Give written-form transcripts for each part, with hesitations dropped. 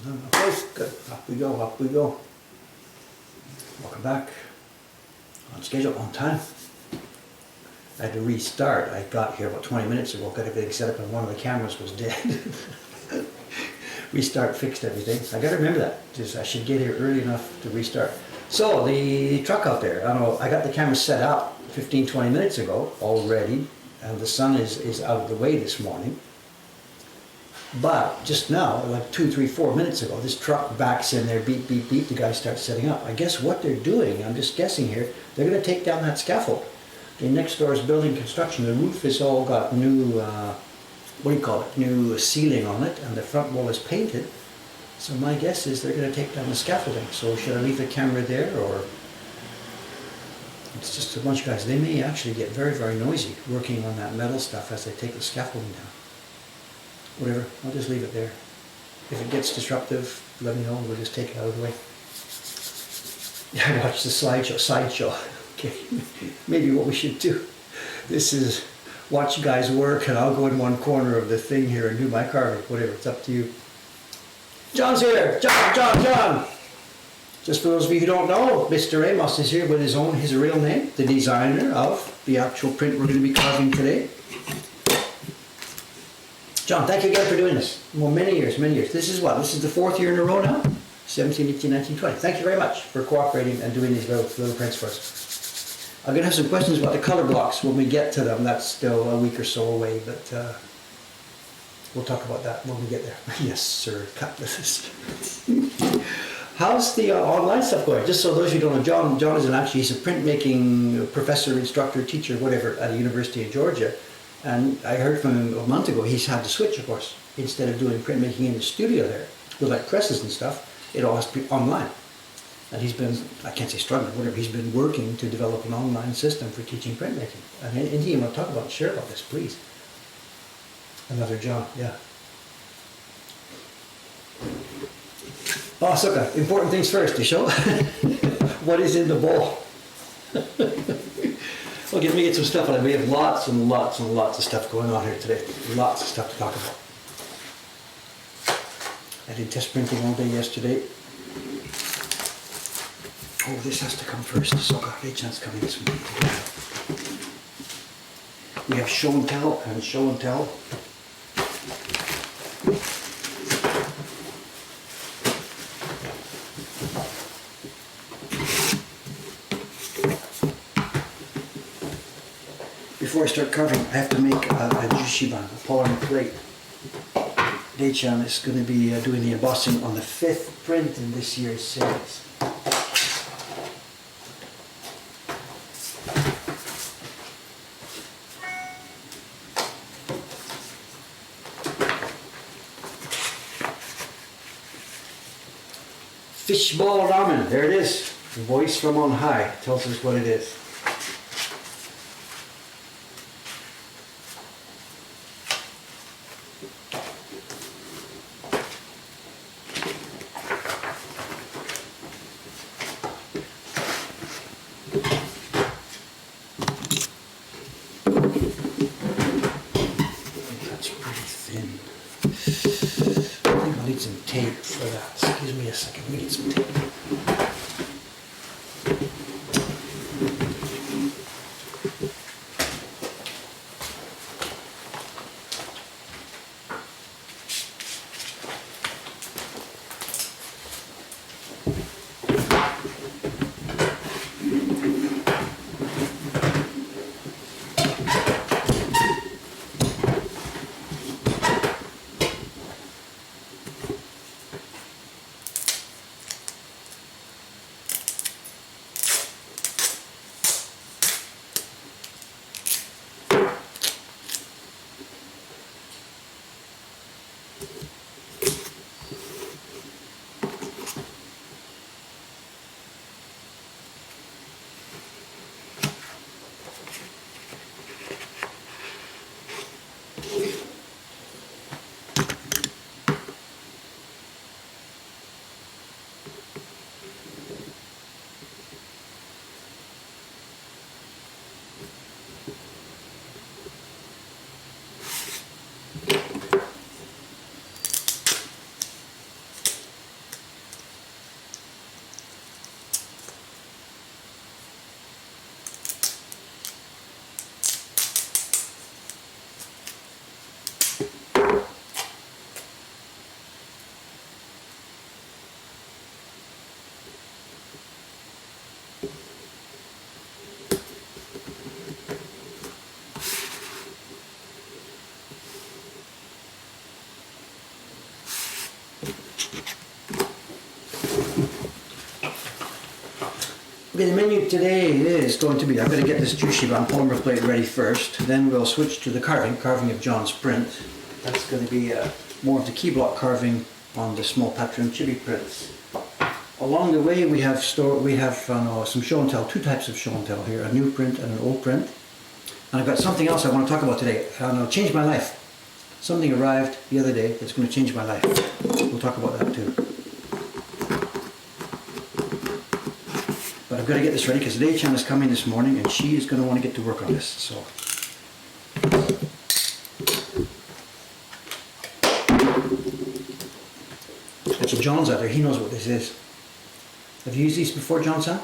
Okay, good. Up we go, up we go. Welcome back. On schedule, on time. I had to restart. I got here about 20 minutes ago, got everything set up and one of the cameras was dead. Restart, fixed everything. I gotta remember that. Just I should get here early enough to restart. So the truck out there, I don't know, I got the camera set up 15-20 minutes ago already, and the sun is out of the way this morning. But just now, like 2, 3, 4 minutes ago, this truck backs in there, beep, beep, beep, the guy starts setting up. I guess what they're doing, I'm just guessing here, they're gonna take down that scaffold. The next door is building construction. The roof has all got new, what do you call it, new ceiling on it, and the front wall is painted. So my guess is they're gonna take down the scaffolding. So should I leave the camera there, or? It's just a bunch of guys. They may actually get very, very noisy working on that metal stuff as they take the scaffolding down. Whatever, I'll just leave it there. If it gets disruptive, let me know, we'll just take it out of the way. I watched the sideshow. Okay, maybe what we should do, this is watch you guys work and I'll go in one corner of the thing here and do my carving, whatever, it's up to you. John's here, John! Just for those of you who don't know, Mr. Amos is here with his real name, the designer of the actual print we're going to be carving today. John, thank you again for doing this. Well, many years. This is what? This is the 4th year in a row now? 17, 18, 19, 20. Thank you very much for cooperating and doing these little prints for us. I'm going to have some questions about the color blocks when we get to them. That's still a week or so away, but we'll talk about that when we get there. Yes, sir. Cut this. How's the online stuff going? Just so those of you who don't know, John is he's a printmaking professor, instructor, teacher, whatever, at the University of Georgia. And I heard from him a month ago, he's had to switch, of course. Instead of doing printmaking in the studio there, with like presses and stuff, it all has to be online. And he's been, I can't say struggling, whatever, he's been working to develop an online system for teaching printmaking. And anything you want to talk about, share about this, please. Another John, yeah. Oh, Sukkah, important things first, to show what is in the bowl. Okay, let me get some stuff on it. We have lots and lots and lots of stuff going on here today. Lots of stuff to talk about. I did test printing all day yesterday. Oh, this has to come first. So Rachan's coming this morning. We have show and tell and show and tell. Before I start carving, I have to make a jushiban, a polymer plate. Rachan is going to be doing the embossing on the 5th print in this year's series. Fishball ramen, there it is. The voice from on high tells us what it is. Some tape for that. Excuse me a second, we need some tape. Okay, the menu today is going to be, I'm going to get this Jushiban polymer plate ready first, then we'll switch to the carving of John's print. That's going to be more of the key block carving on the small Patron chibi prints. Along the way we have some show and tell, two types of show and tell here, a new print and an old print. And I've got something else I want to talk about today, and it'll change my life. Something arrived the other day that's going to change my life. We'll talk about that too. But I've got to get this ready because Lei-chan is coming this morning and she is going to want to get to work on this. So, that's John's out there. He knows what this is. Have you used these before, John-san?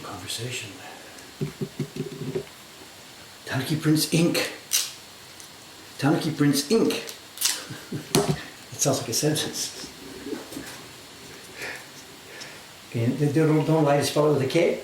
Conversation. Tanuki Prints Ink. Tanuki Prints Ink. It sounds like a sentence. Okay, don't lie to spell it with a K.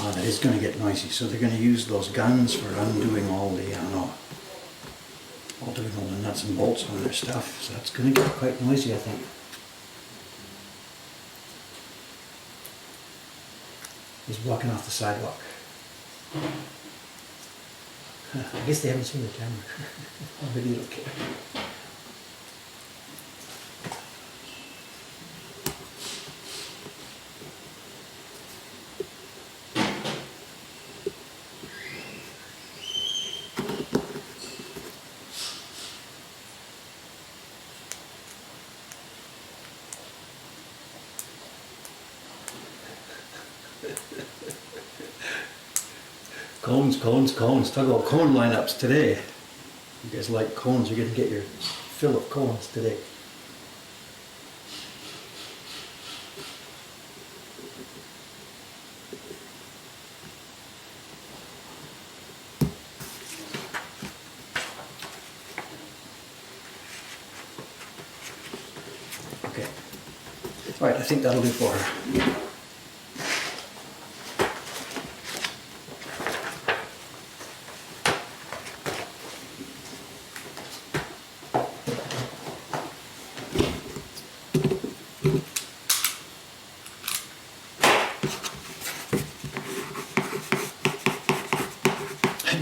Oh, that is going to get noisy. So they're going to use those guns for undoing all the, doing all the nuts and bolts on their stuff. So that's going to get quite noisy, I think. He's walking off the sidewalk. I guess they haven't seen the camera. Maybe they don't care. Cones. Talk about cone lineups today. You guys like cones, you're going to get your fill of cones today. Okay. Alright, I think that'll do for her.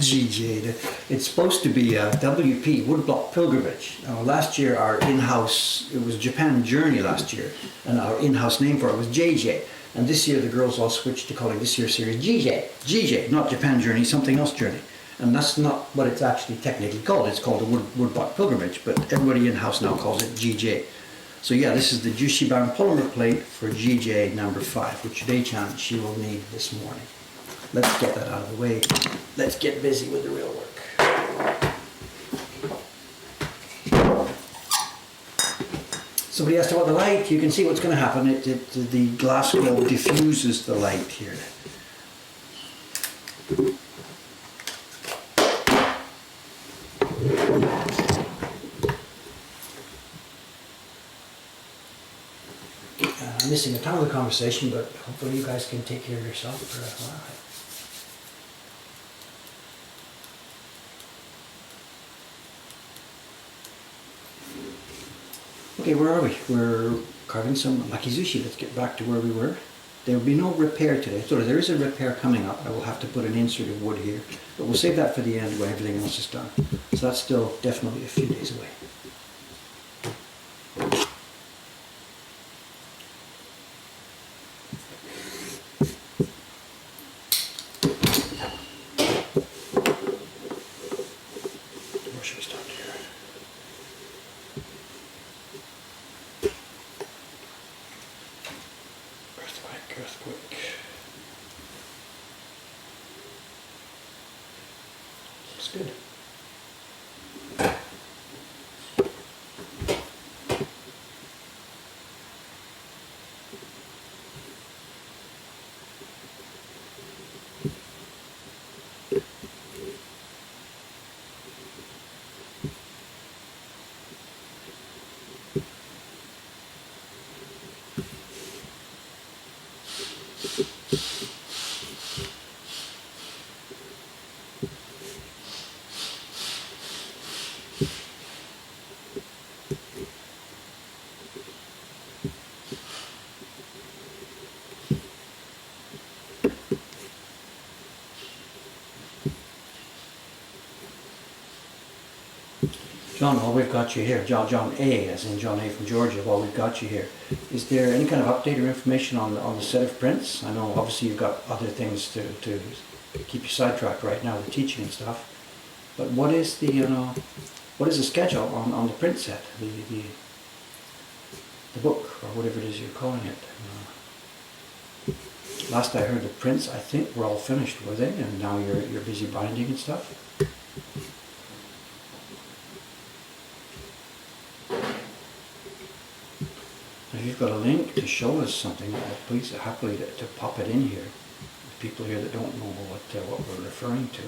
GJ. It's supposed to be a WP, Woodblock Pilgrimage. Last year our in-house, it was Japan Journey last year, and our in-house name for it was JJ. And this year the girls all switched to calling this year's series GJ. GJ, not Japan Journey, something else Journey. And that's not what it's actually technically called. It's called a wood-bot pilgrimage, but everybody in-house now calls it GJ. So yeah, this is the Jushiban polymer plate for GJ number 5, which Dei-chan she will need this morning. Let's get that out of the way. Let's get busy with the real work. Somebody asked about the light. You can see what's going to happen. The glass globe diffuses the light here. I'm missing a ton of the conversation, but hopefully you guys can take care of yourself for a while. Okay, where are we? We're carving some makizushi. Let's get back to where we were. There will be no repair today. So there is a repair coming up. I will have to put an insert of wood here, but we'll save that for the end when everything else is done. So that's still definitely a few days away. Where should we start here? Earthquake. Looks good. John, while we've got you here, John A, as in John A from Georgia, while we've got you here, is there any kind of update or information on the set of prints? I know obviously you've got other things to keep you sidetracked right now with teaching and stuff, but what is the schedule on the print set, the book, or whatever it is you're calling it? Last I heard, the prints I think were all finished, were they? And now you're busy binding and stuff. If you've got a link to show us something, please happily to pop it in here. People here that don't know what we're referring to.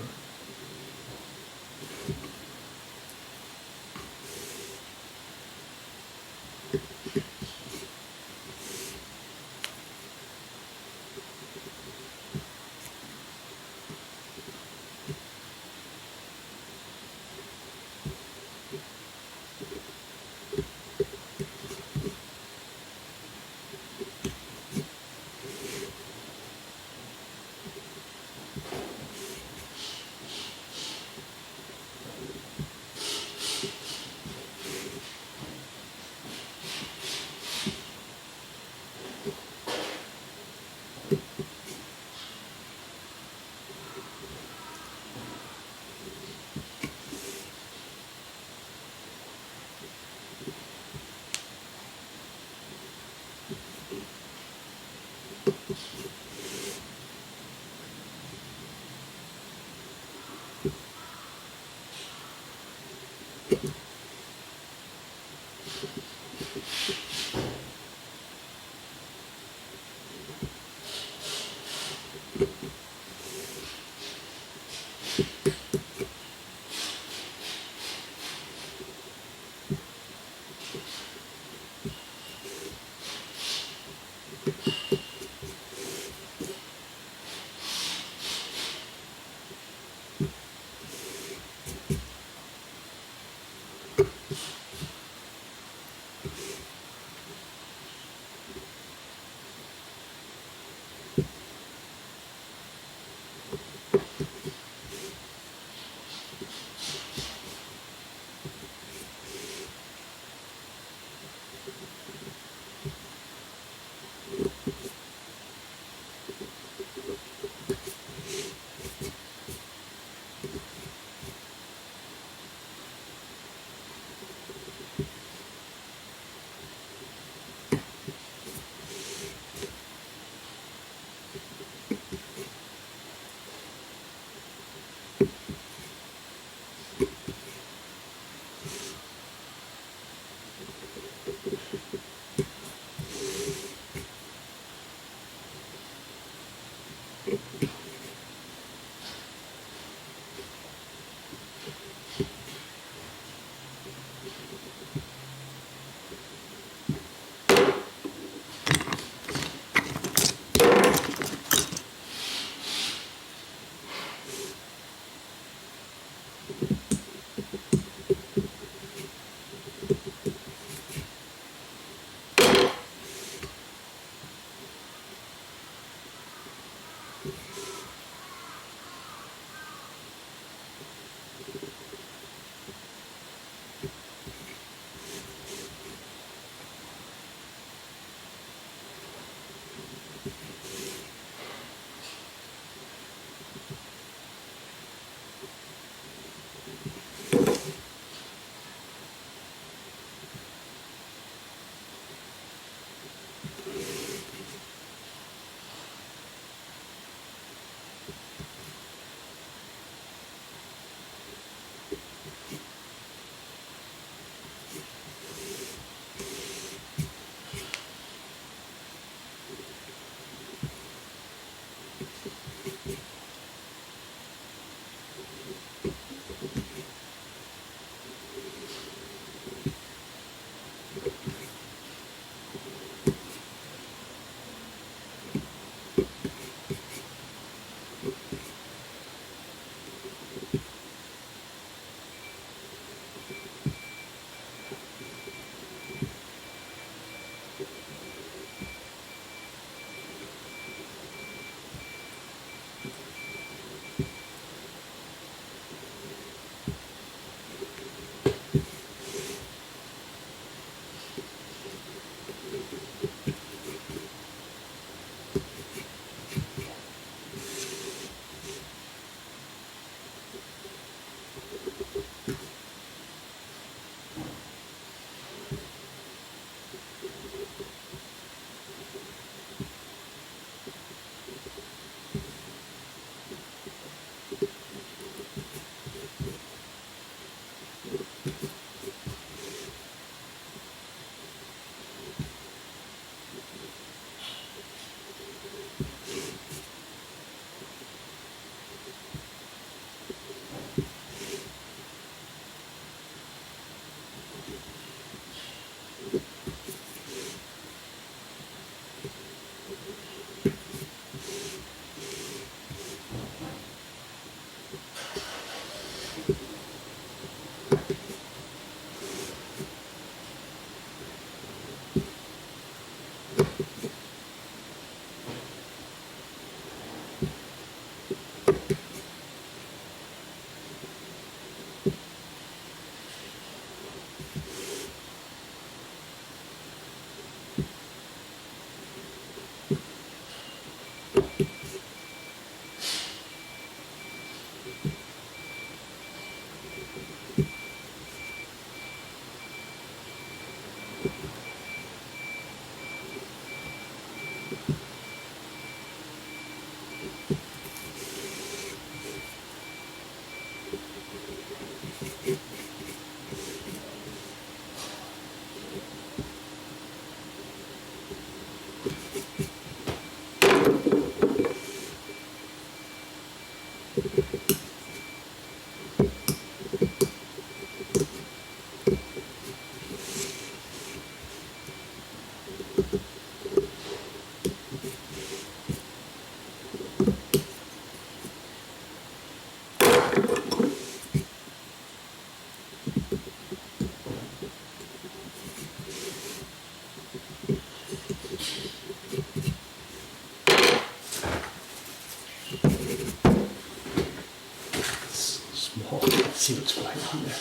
Small. Let's see what's going on there.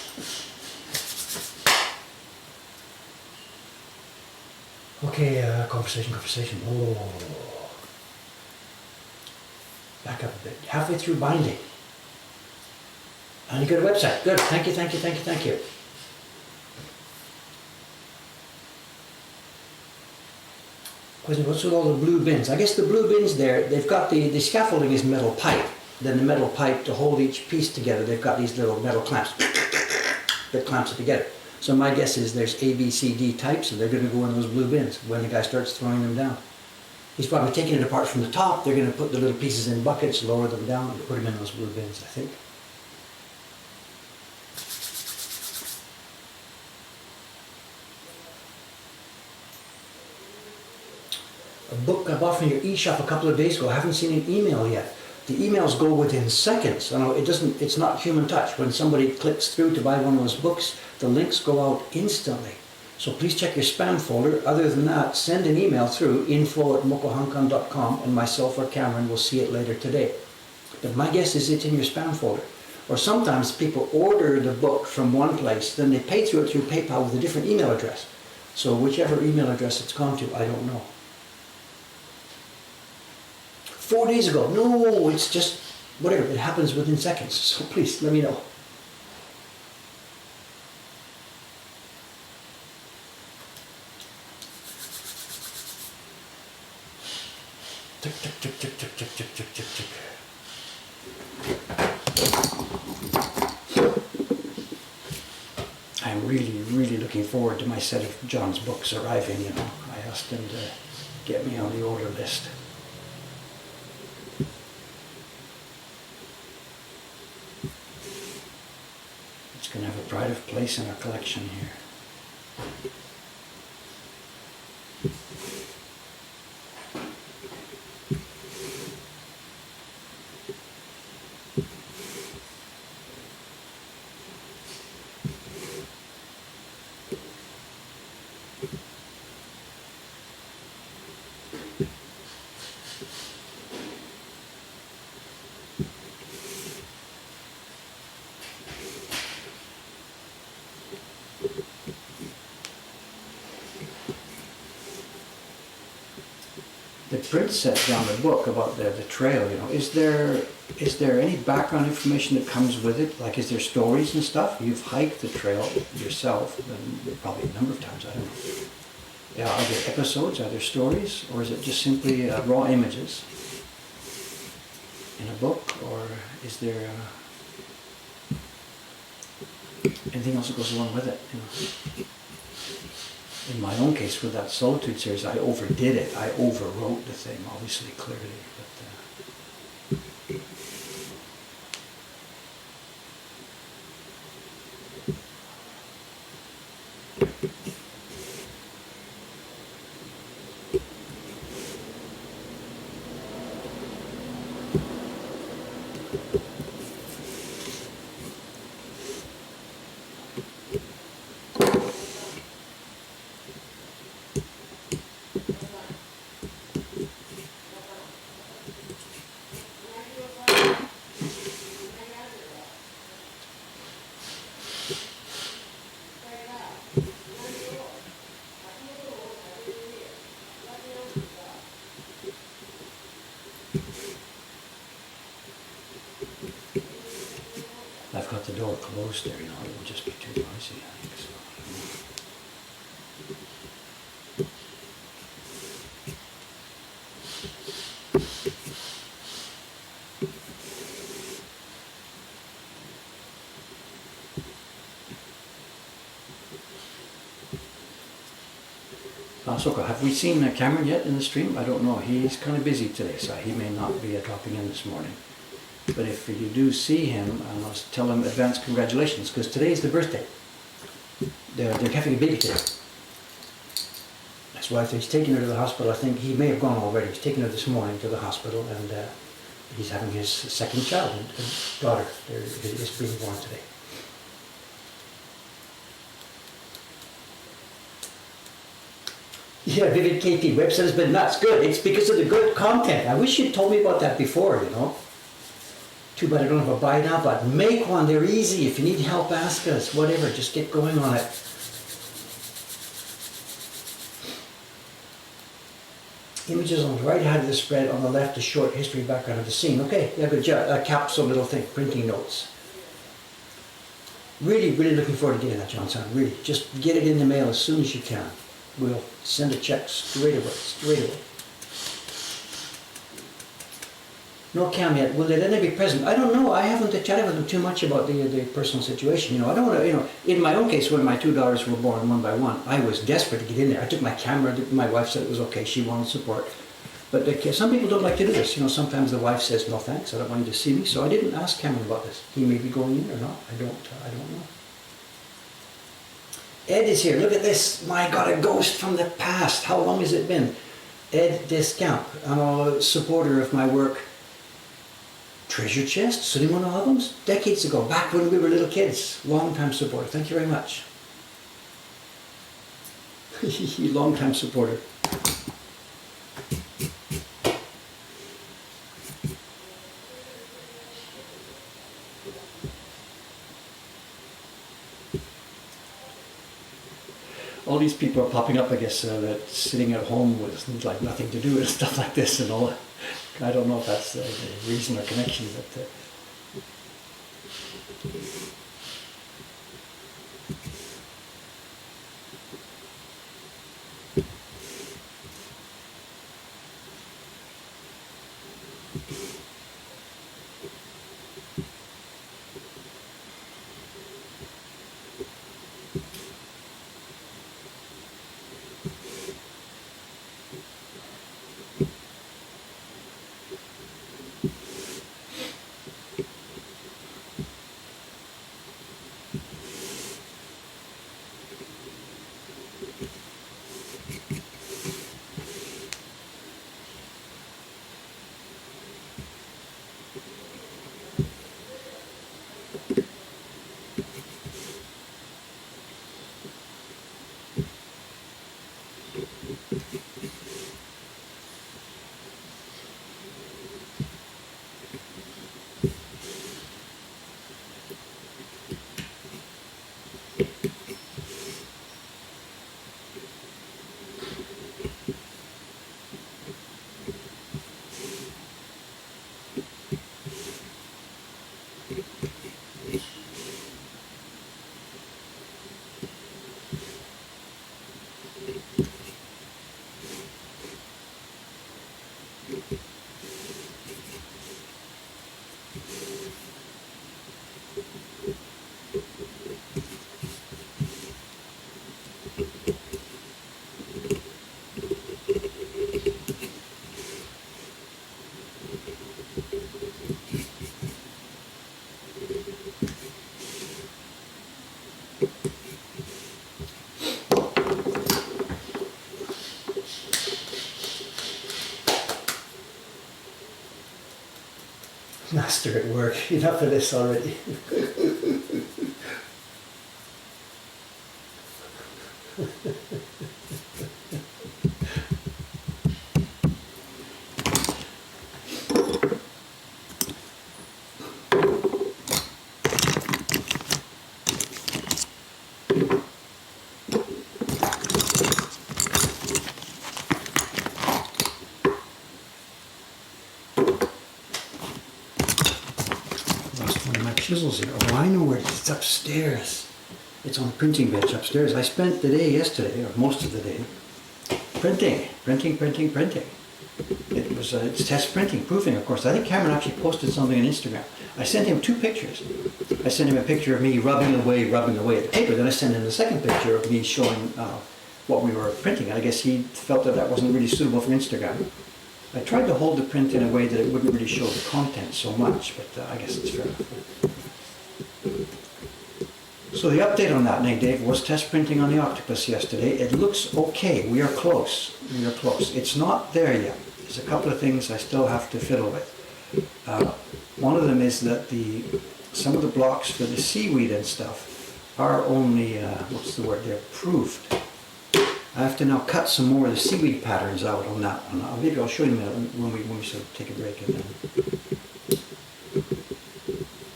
Okay, conversation. Oh. Back up a bit. Halfway through binding. And you got a website. Good. Thank you. What's with all the blue bins? I guess the blue bins there, they've got the scaffolding is metal pipe. Then the metal pipe to hold each piece together, they've got these little metal clamps that clamps it together. So my guess is there's A, B, C, D types, and they're going to go in those blue bins when the guy starts throwing them down. He's probably taking it apart from the top. They're going to put the little pieces in buckets, lower them down, and put them in those blue bins, I think. A book I bought from your e-shop a couple of days ago. I haven't seen an email yet. The emails go within seconds. It's not human touch. When somebody clicks through to buy one of those books, the links go out instantly. So please check your spam folder. Other than that, send an email through info@mokohankan.com and myself or Cameron will see it later today. But my guess is it's in your spam folder. Or sometimes people order the book from one place, then they pay through it through PayPal with a different email address. So whichever email address it's gone to, I don't know. 4 days ago. No, it's just whatever. It happens within seconds. So please let me know. Tick, tick, tick, tick, tick, tick, tick, tick, tick, tick. I'm really, really looking forward to my set of John's books arriving, I asked him to get me on the order list. It's going to have a pride of place in our collection here. The print set down the book about the trail, is there any background information that comes with it? Like, is there stories and stuff? You've hiked the trail yourself, and probably a number of times, I don't know. Yeah, are there episodes, are there stories, or is it just simply raw images in a book, or is there anything else that goes along with it? In my own case, with that Solitude series, I overdid it. I overwrote the thing, obviously, clearly. I've got the door closed there, it will just be too noisy, I think so. Soko, have we seen Cameron yet in the stream? I don't know. He's kind of busy today, so he may not be dropping in this morning. But if you do see him, I'll tell him advance congratulations, because today is the birthday. They're having a baby today. That's why he's taking her to the hospital. I think he may have gone already. He's taken her this morning to the hospital, and he's having his second child, his daughter. Is being born today. Yeah, Vivid KP, website has been nuts. Good. It's because of the good content. I wish you'd told me about that before, Too bad I don't have a buy now, but make one. They're easy. If you need help, ask us. Whatever. Just get going on it. Images on the right hand of the spread, on the left, a short history background of the scene. Okay, yeah, good job. A capsule little thing, printing notes. Really, really looking forward to getting that, Johnson. Really. Just get it in the mail as soon as you can. We'll send a check straight away. No Cam yet. Will Elena be present? I don't know. I haven't chatted with them too much about the personal situation. You know, I don't want to, you know, in my own case, when my two daughters were born one by one, I was desperate to get in there. I took my camera. My wife said it was okay. She wanted support. But some people don't like to do this. You know, sometimes the wife says, no thanks, I don't want you to see me. So I didn't ask Cameron about this. He may be going in or not. I don't know. Ed is here. Look at this. My God, a ghost from the past. How long has it been? Ed Descamp. I'm a supporter of my work. Treasure Chest, Suleiman albums, decades ago, back when we were little kids. Long-time supporter. Thank you very much. Long-time supporter. All these people are popping up, I guess, that sitting at home with like nothing to do and stuff like this and all. I don't know if that's the reason or connection, but master at work. Enough of this already. Chisels here. Oh, I know where it is. It's upstairs. It's on the printing bench upstairs. I spent the day yesterday, or most of the day, printing. It was it's test printing, proofing, of course. I think Cameron actually posted something on Instagram. I sent him two pictures. I sent him a picture of me rubbing away at the paper. Then I sent him the second picture of me showing what we were printing. And I guess he felt that wasn't really suitable for Instagram. I tried to hold the print in a way that it wouldn't really show the content so much, but I guess it's fair enough. So the update on that, Dave, was test printing on the Octopus yesterday. It looks okay. We are close. It's not there yet. There's a couple of things I still have to fiddle with. One of them is that some of the blocks for the seaweed and stuff are only, they're proofed. I have to now cut some more of the seaweed patterns out on that one. Maybe I'll show you that when we sort of take a break. And then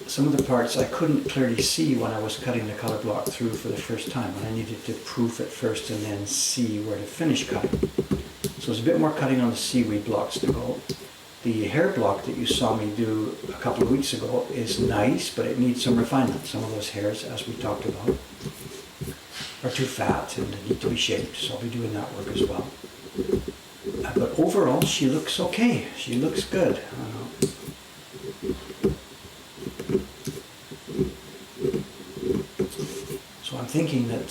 some of the parts I couldn't clearly see when I was cutting the color block through for the first time, and I needed to proof it first and then see where to finish cutting. So there's a bit more cutting on the seaweed blocks to go. The hair block that you saw me do a couple of weeks ago is nice, but it needs some refinement. Some of those hairs, as we talked about, are too fat and need to be shaped, so I'll be doing that work as well. But overall, she looks okay. She looks good. thinking that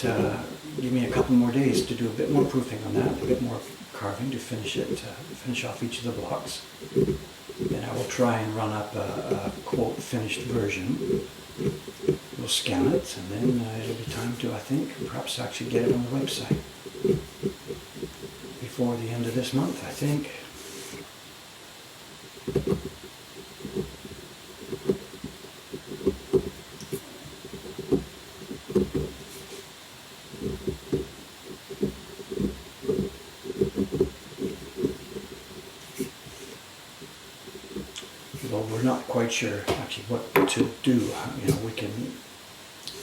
give me a couple more days to do a bit more proofing on that, a bit more carving to finish it, finish off each of the blocks. Then I will try and run up a quote finished version. We'll scan it, and then it'll be time to, I think, perhaps actually get it on the website before the end of this month, I think. Although we're not quite sure actually what to do.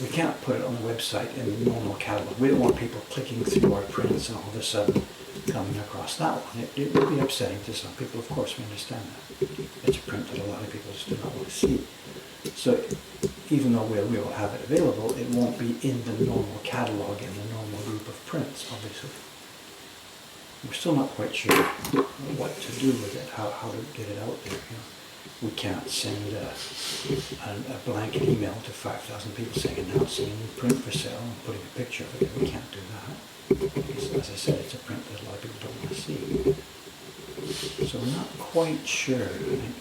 We can't put it on the website in the normal catalog. We don't want people clicking through our prints and all of a sudden coming across that one. It would be upsetting to some people, of course, we understand that. It's a print that a lot of people just do not want to see. So even though we will have it available, it won't be in the normal catalog in the normal group of prints, obviously. We're still not quite sure what to do with it, how to get it out there. We can't send a blanket email to 5,000 people saying announcing a new print for sale and putting a picture of it. We can't do that. Because, as I said, it's a print that a lot of people don't want to see. So we're not quite sure, I think.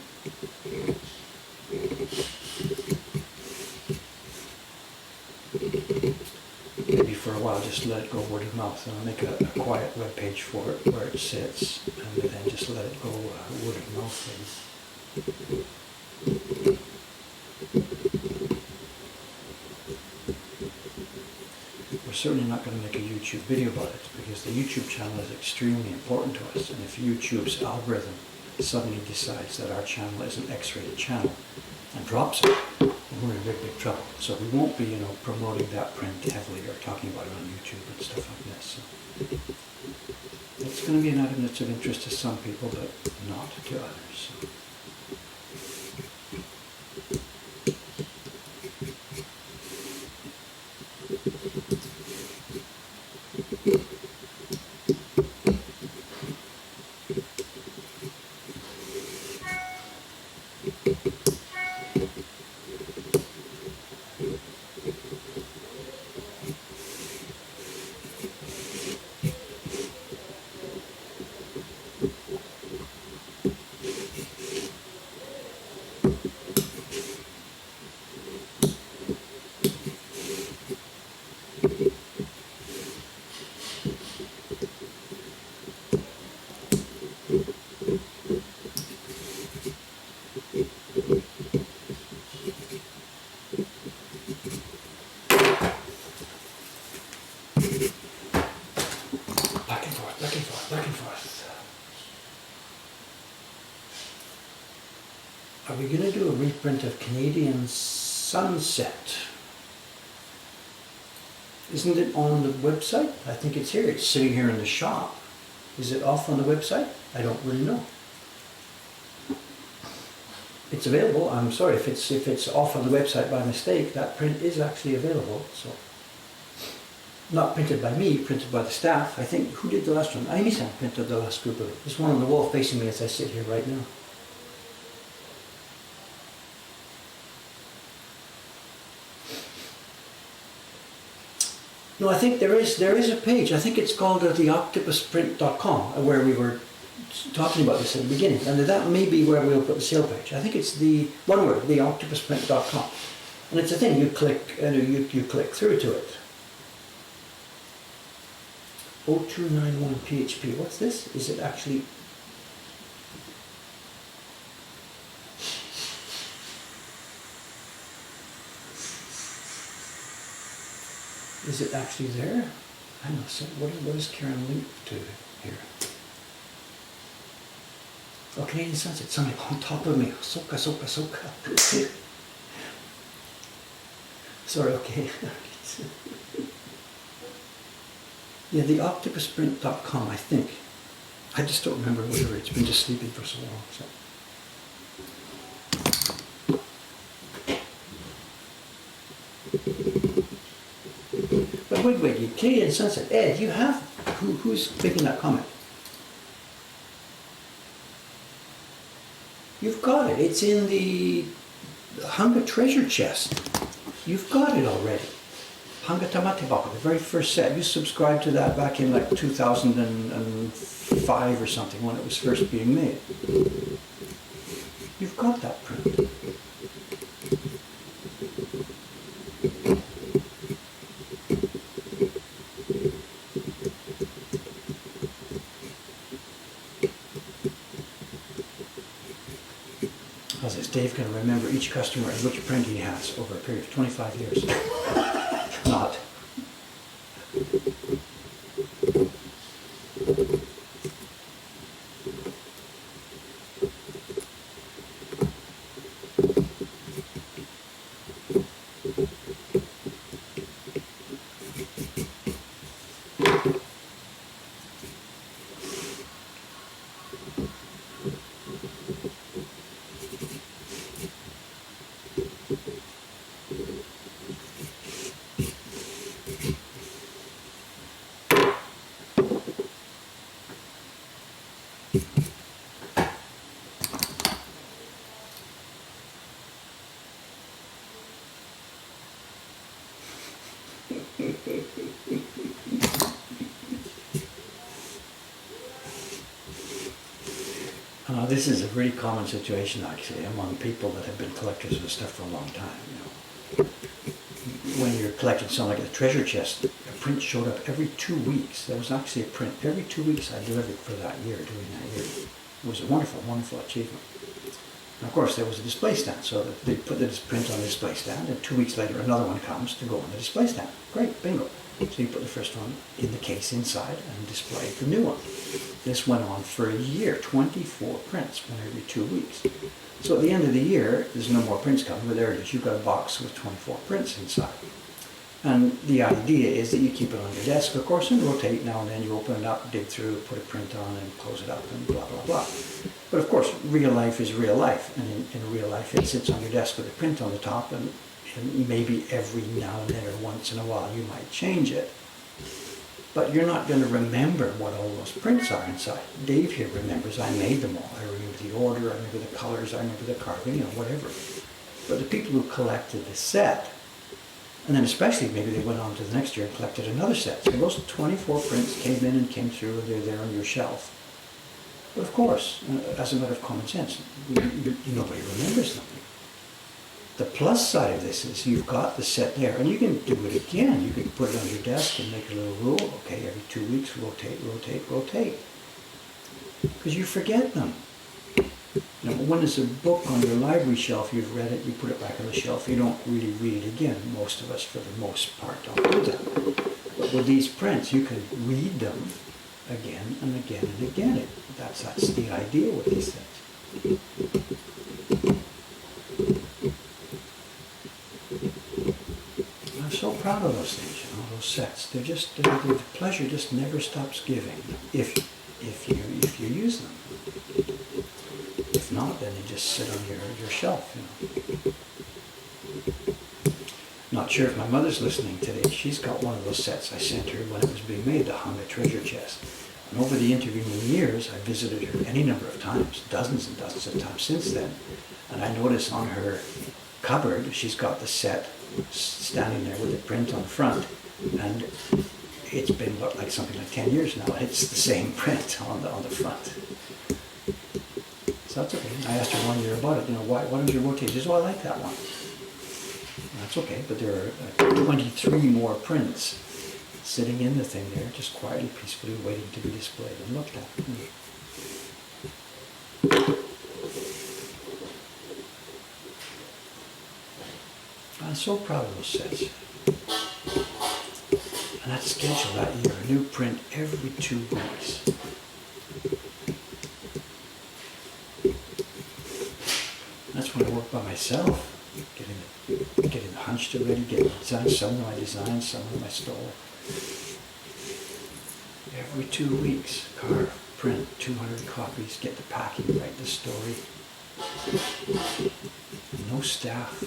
Maybe for a while just let it go word of mouth, and I'll make a quiet web page for it where it sits, and then just let it go word of mouth. We're certainly not going to make a YouTube video about it because the YouTube channel is extremely important to us, and if YouTube's algorithm suddenly decides that our channel is an X-rated channel and drops it, we're in big trouble. So we won't be, promoting that print heavily or talking about it on YouTube and stuff like this. So it's going to be an item that's of interest to some people, but not to others. So. Back and forth. Are we going to do a reprint of Canadian Sunset? Isn't it on the website? I think it's here. It's sitting here in the shop. Is it off on the website? I don't really know. It's available. I'm sorry if it's off on the website by mistake. That print is actually available. So. Not printed by me, printed by the staff. I think, who did the last one? Amy-san printed the last group of it. There's one on the wall facing me as I sit here right now. No, I think there is a page. I think it's called theoctopusprint.com, where we were talking about this at the beginning. And that may be where we'll put the sale page. I think it's the one word, theoctopusprint.com. And it's a thing, you click through to it. 0291 PHP. What's this? Is it actually... Is it actually there? I know. So what is Karen linked to here? Oh, Canadian Sunset. Something on top of me. Soka. Sorry, okay. Yeah, theoctopusprint.com, I think. I just don't remember whatever. It's been just sleeping for so long. So. But wait, Canadian Sunset. Ed, you have... Who's making that comment? You've got it. It's in the Hunger treasure chest. You've got it already. Hangatamate Bako, the very first set. You subscribed to that back in like 2005 or something when it was first being made. You've got that print. As is Dave can remember each customer and which print he has over a period of 25 years. Not. This is a really common situation actually among people that have been collectors of stuff for a long time. You know, when you're collecting something like a treasure chest, a print showed up every 2 weeks. There was actually a print every 2 weeks I delivered for that year, during that year. It was a wonderful, wonderful achievement. And of course, there was a display stand, so that they put this print on the display stand, and 2 weeks later another one comes to go on the display stand. Great, bingo. So you put the first one in the case inside and display the new one. This went on for a year, 24 prints, one every 2 weeks. So at the end of the year, there's no more prints coming, but there it is. You've got a box with 24 prints inside. And the idea is that you keep it on your desk, of course, and rotate now and then. You open it up, dig through, put a print on, and close it up, and blah, blah, blah. But of course, real life is real life. And in real life, it sits on your desk with a print on the top, and maybe every now and then or once in a while you might change it. But you're not going to remember what all those prints are inside. Dave here remembers, I made them all. I remember the order, I remember the colors, I remember the carving, you know, whatever. But the people who collected the set, and then especially maybe they went on to the next year and collected another set. So those 24 prints came in and came through, and they're there on your shelf. But of course, as a matter of common sense, nobody remembers them. The plus side of this is you've got the set there, and you can do it again. You can put it on your desk and make a little rule. Okay, every 2 weeks, rotate, rotate, rotate. Because you forget them. Now, when there's a book on your library shelf, you've read it, you put it back on the shelf, you don't really read it again. Most of us, for the most part, don't do that. But with these prints, you can read them again and again and again. That's the idea with these things. I'm so proud of those things, you know, those sets. The pleasure just never stops giving if you use them. If not, then they just sit on your shelf, you know. Not sure if my mother's listening today. She's got one of those sets I sent her when it was being made, the Hanga treasure chest. And over the intervening years, I visited her any number of times, dozens and dozens of times since then. And I notice on her cupboard, she's got the set standing there with the print on the front. And it's been, like something like 10 years now. It's the same print on the front. So that's okay. I asked her 1 year about it, you know, why don't you rotate? She says, oh, I like that one. That's okay, but there are 23 more prints sitting in the thing there, just quietly, peacefully waiting to be displayed and looked at. I'm so proud of those sets. And that schedule that year, a new print every 2 weeks. That's when I work by myself, getting the hunch ready, getting the designs. Some of my designs, some of my stole. Every 2 weeks, carve, print 200 copies, get the packing right, the story. No staff.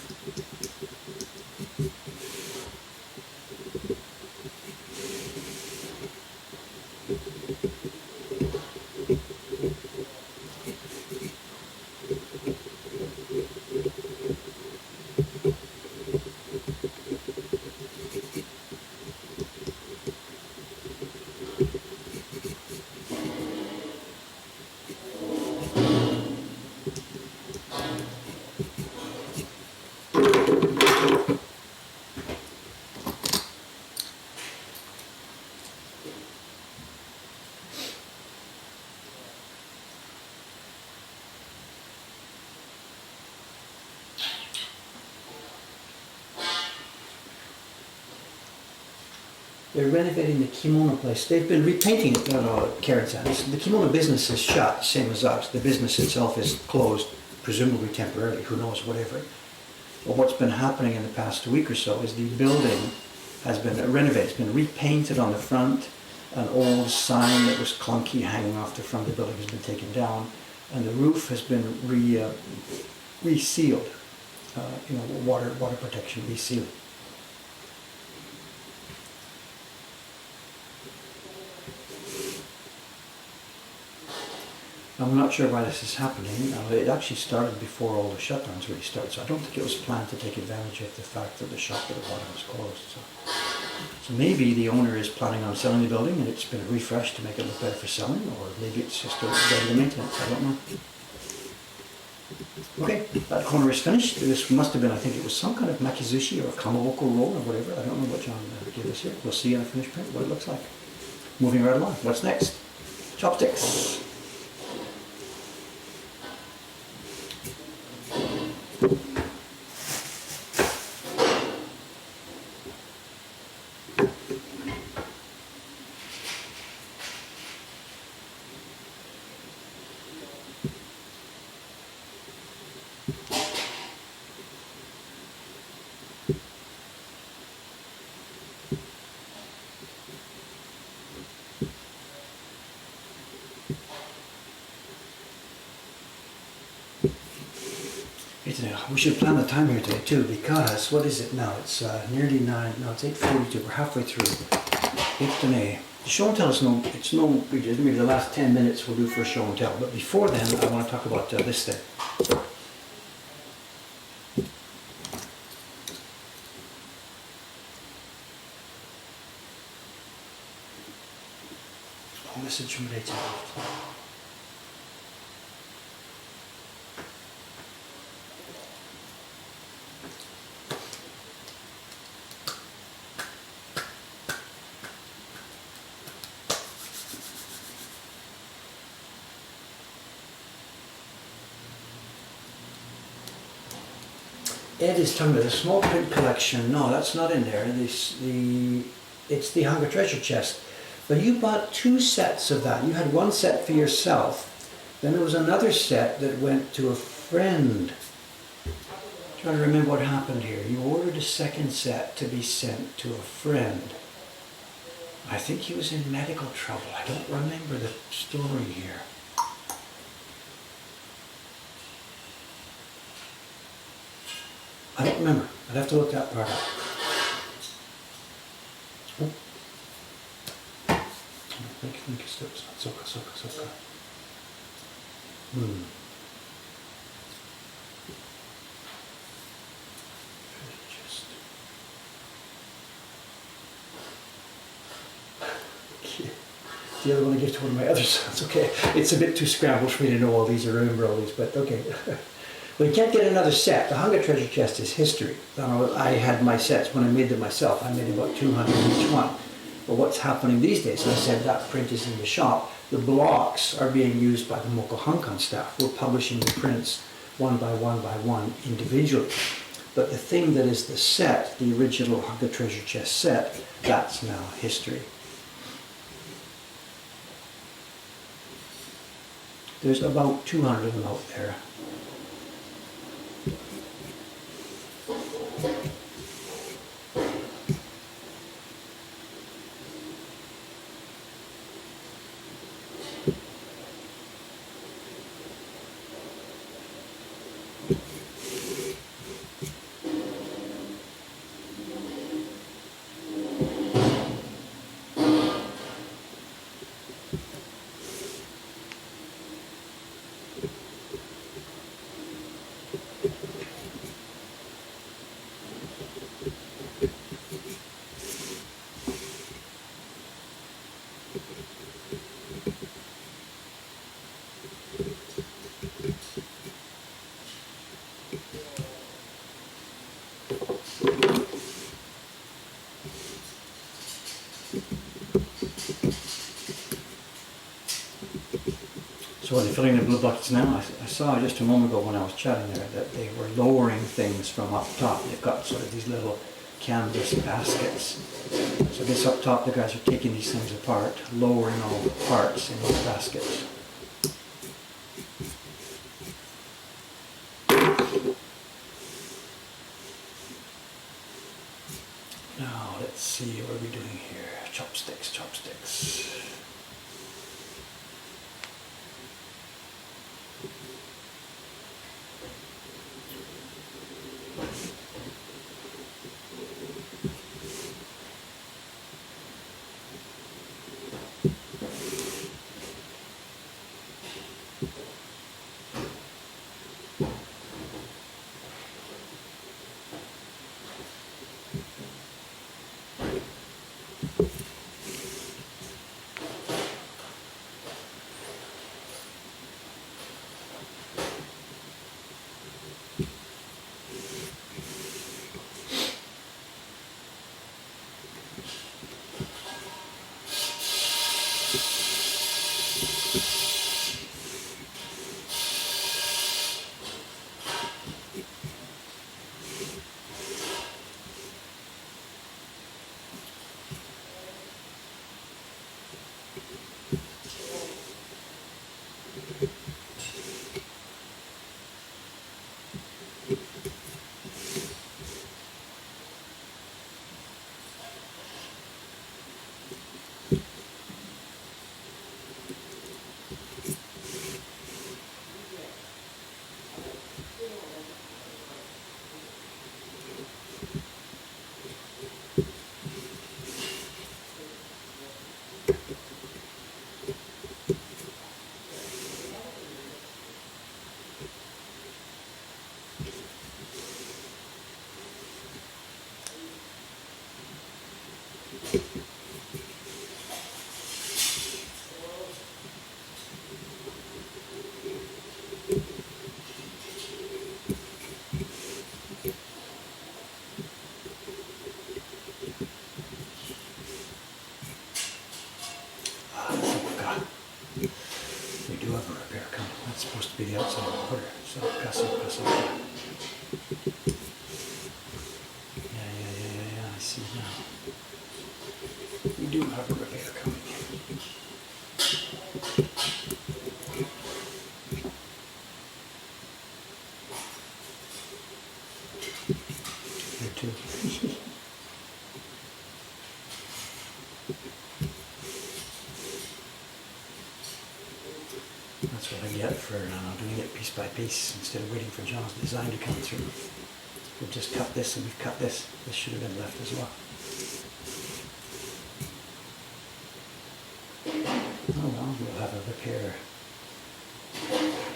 They're renovating the kimono place. They've been repainting it, Karen said. The kimono business is shut, same as us. The business itself is closed, presumably temporarily, who knows, whatever. But what's been happening in the past week or so is the building has been renovated. It's been repainted on the front. An old sign that was clunky hanging off the front of the building has been taken down. And the roof has been resealed. Water protection, resealed. I'm not sure why this is happening. It actually started before all the shutdowns really started, so I don't think it was planned to take advantage of the fact that the shop at the bottom was closed. So maybe the owner is planning on selling the building and it's been refreshed to make it look better for selling, or maybe it's just a regular maintenance, I don't know. Okay, that corner is finished. This must have been, I think it was some kind of makizushi or a kamaboko roll or whatever. I don't know what John gave us here. We'll see in a finished print what it looks like. Moving right along. What's next? Chopsticks. We should plan the time here today too, because what is it now? It's nearly 9. No, it's 8:42. We're halfway through. 8:08. The show and tell is maybe the last 10 minutes we'll do for a show and tell. But before then, I want to talk about this thing. Message from Rachel. Ed is talking about a small print collection. No, that's not in there. It's the Hunger Treasure Chest. But you bought 2 sets of that. You had one set for yourself. Then there was another set that went to a friend. I'm trying to remember what happened here. You ordered a second set to be sent to a friend. I think he was in medical trouble. I don't remember the story here. I don't remember. I'd have to look that part up. Oh. Think it's Soka. The other one I gave to one of my other sons. Okay, it's a bit too scrambled for me to know all these or remember all these, but okay. Well, you can't get another set. The Hunger Treasure Chest is history. I had my sets when I made them myself. I made about 200 each one. But what's happening these days, and I said that print is in the shop, the blocks are being used by the Mokuhankan staff. We're publishing the prints one by one individually. But the thing that is the set, the original Hunger Treasure Chest set, that's now history. There's about 200 of them out there. So are they filling the blue buckets now? I saw just a moment ago when I was chatting there that they were lowering things from up top. They've got sort of these little canvas baskets. So this up top, the guys are taking these things apart, lowering all the parts in these baskets. Now let's see, what are we doing here? Chopsticks, chopsticks. We do have a repair coming. That's supposed to be the outside border. So, Casa. Yeah, I see now. We do have a repair coming. Here too. That's what I get for doing it piece by piece instead of waiting for John's design to come through. We've just cut this and we've cut this. This should have been left as well. Oh well, we'll have a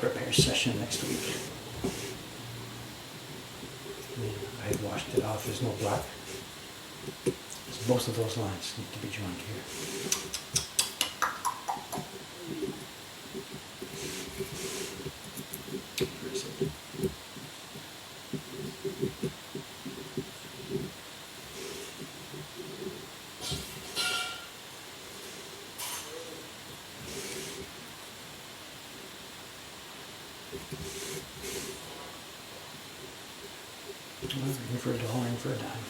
repair session next week. I had washed it off, there's no black. So both of those lines need to be joined here. Where is it? Ring for a dollar, ring for a dime.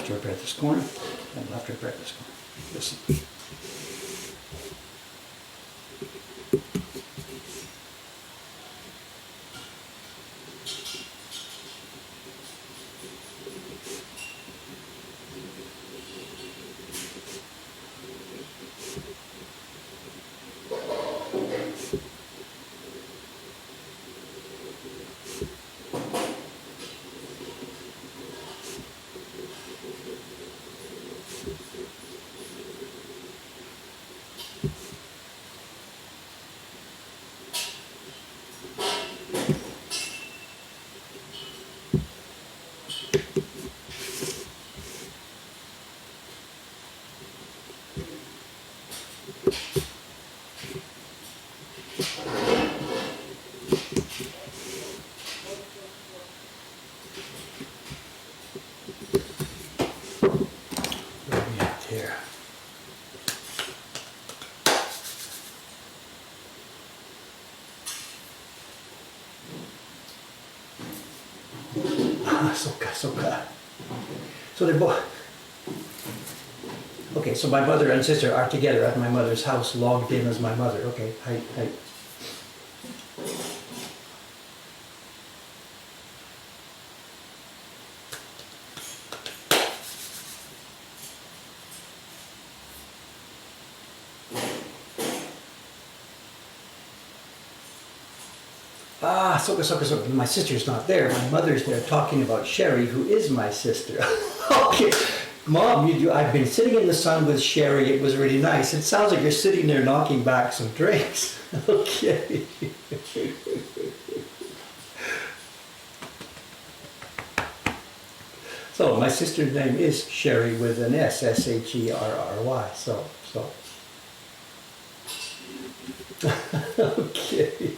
Repair this corner, and we'll have to repair this corner. Listen. so they're both. Okay, so my mother and sister are together at my mother's house, logged in as my mother. Okay, hi. So. My sister's not there. My mother's there talking about Sherry, who is my sister. Okay. Mom, I've been sitting in the sun with Sherry. It was really nice. It sounds like you're sitting there knocking back some drinks. Okay. So my sister's name is Sherry with an S, Sherry. So. Okay.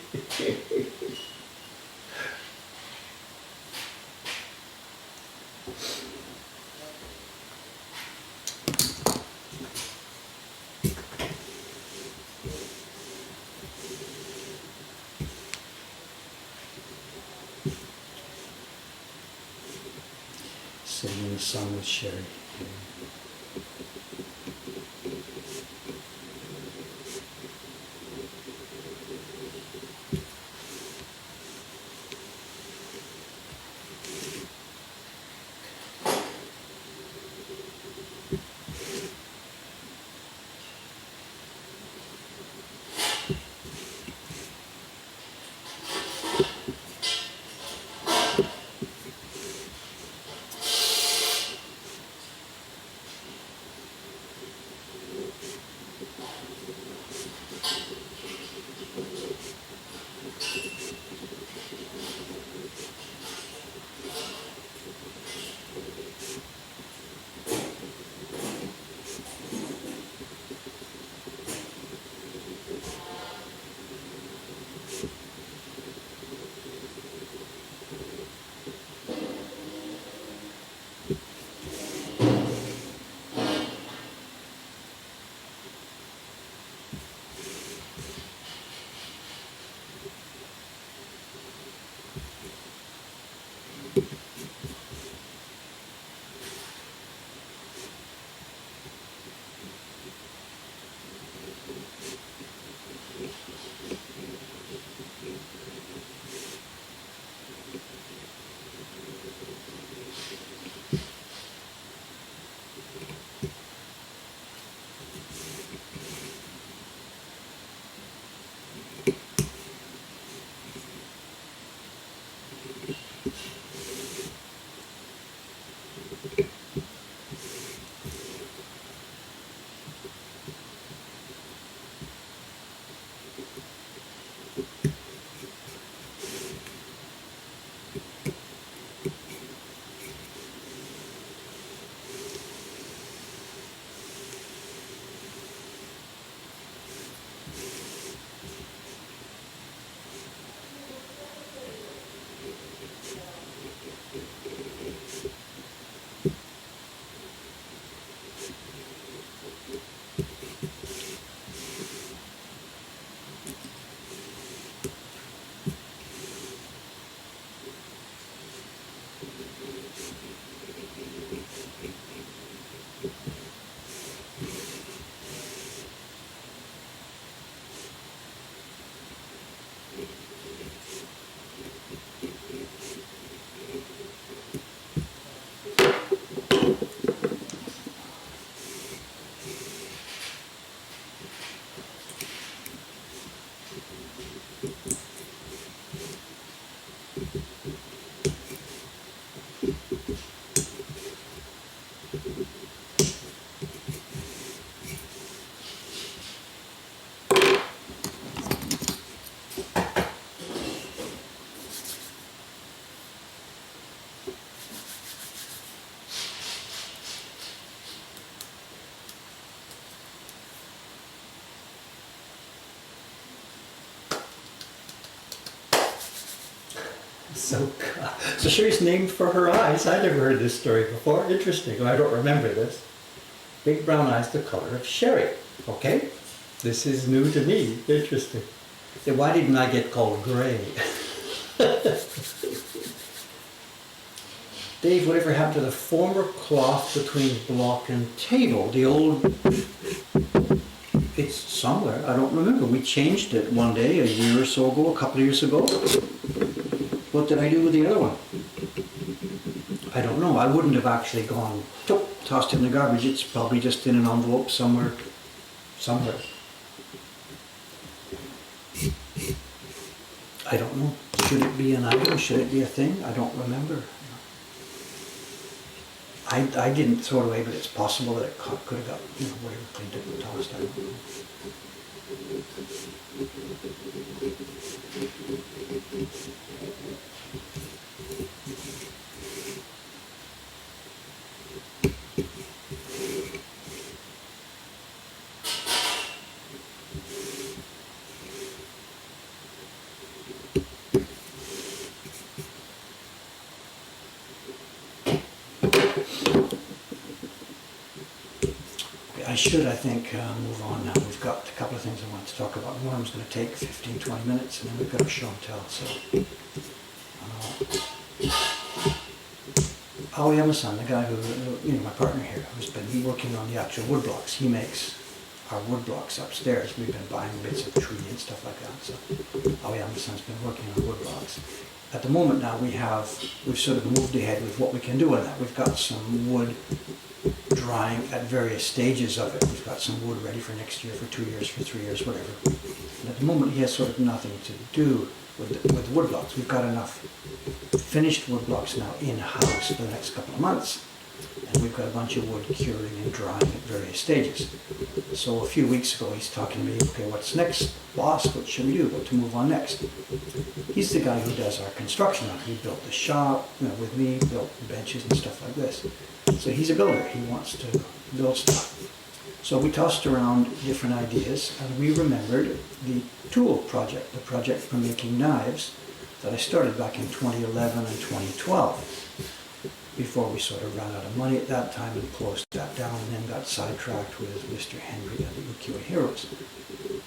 Sitting in the sun with Sherry. So Sherry's named for her eyes. I never heard this story before. Interesting. I don't remember this. Big brown eyes, the color of Sherry. Okay, this is new to me. Interesting. Then why didn't I get called Gray? Dave, whatever happened to the former cloth between block and table? The old, it's somewhere, I don't remember. We changed it one day, a year or so ago, a couple of years ago. What did I do with the other one? I don't know. I wouldn't have actually gone, tossed it in the garbage. It's probably just in an envelope somewhere. I don't know. Should it be an item? Should it be a thing? I don't remember. I didn't throw it away, but it's possible that it could have got, whatever, cleaned up and tossed. I don't know. I should, I think, move on now. We've got a couple of things I want to talk about. One of them's going to take 15, 20 minutes, and then we've got a show and tell. So, Aoyama-san, the guy who, my partner here, who's been working on the actual wood blocks, he makes our wood blocks upstairs. We've been buying bits of tree and stuff like that. So, Aoyama-san's been working on wood blocks. At the moment now, we've sort of moved ahead with what we can do on that. We've got some wood drying at various stages of it. We've got some wood ready for next year, for 2 years, for 3 years, whatever. And at the moment, he has sort of nothing to do with the wood blocks. We've got enough finished wood blocks now in-house for the next couple of months. And we've got a bunch of wood curing and drying at various stages. So a few weeks ago, he's talking to me, okay, what's next? Boss, what should we do? What to move on next? He's the guy who does our construction. He built the shop with me, built benches and stuff like this. So he's a builder. He wants to build stuff. So we tossed around different ideas, and we remembered the tool project, the project for making knives that I started back in 2011 and 2012. Before we sort of ran out of money at that time and closed that down, and then got sidetracked with Mr. Henry and the Ukiyo Heroes.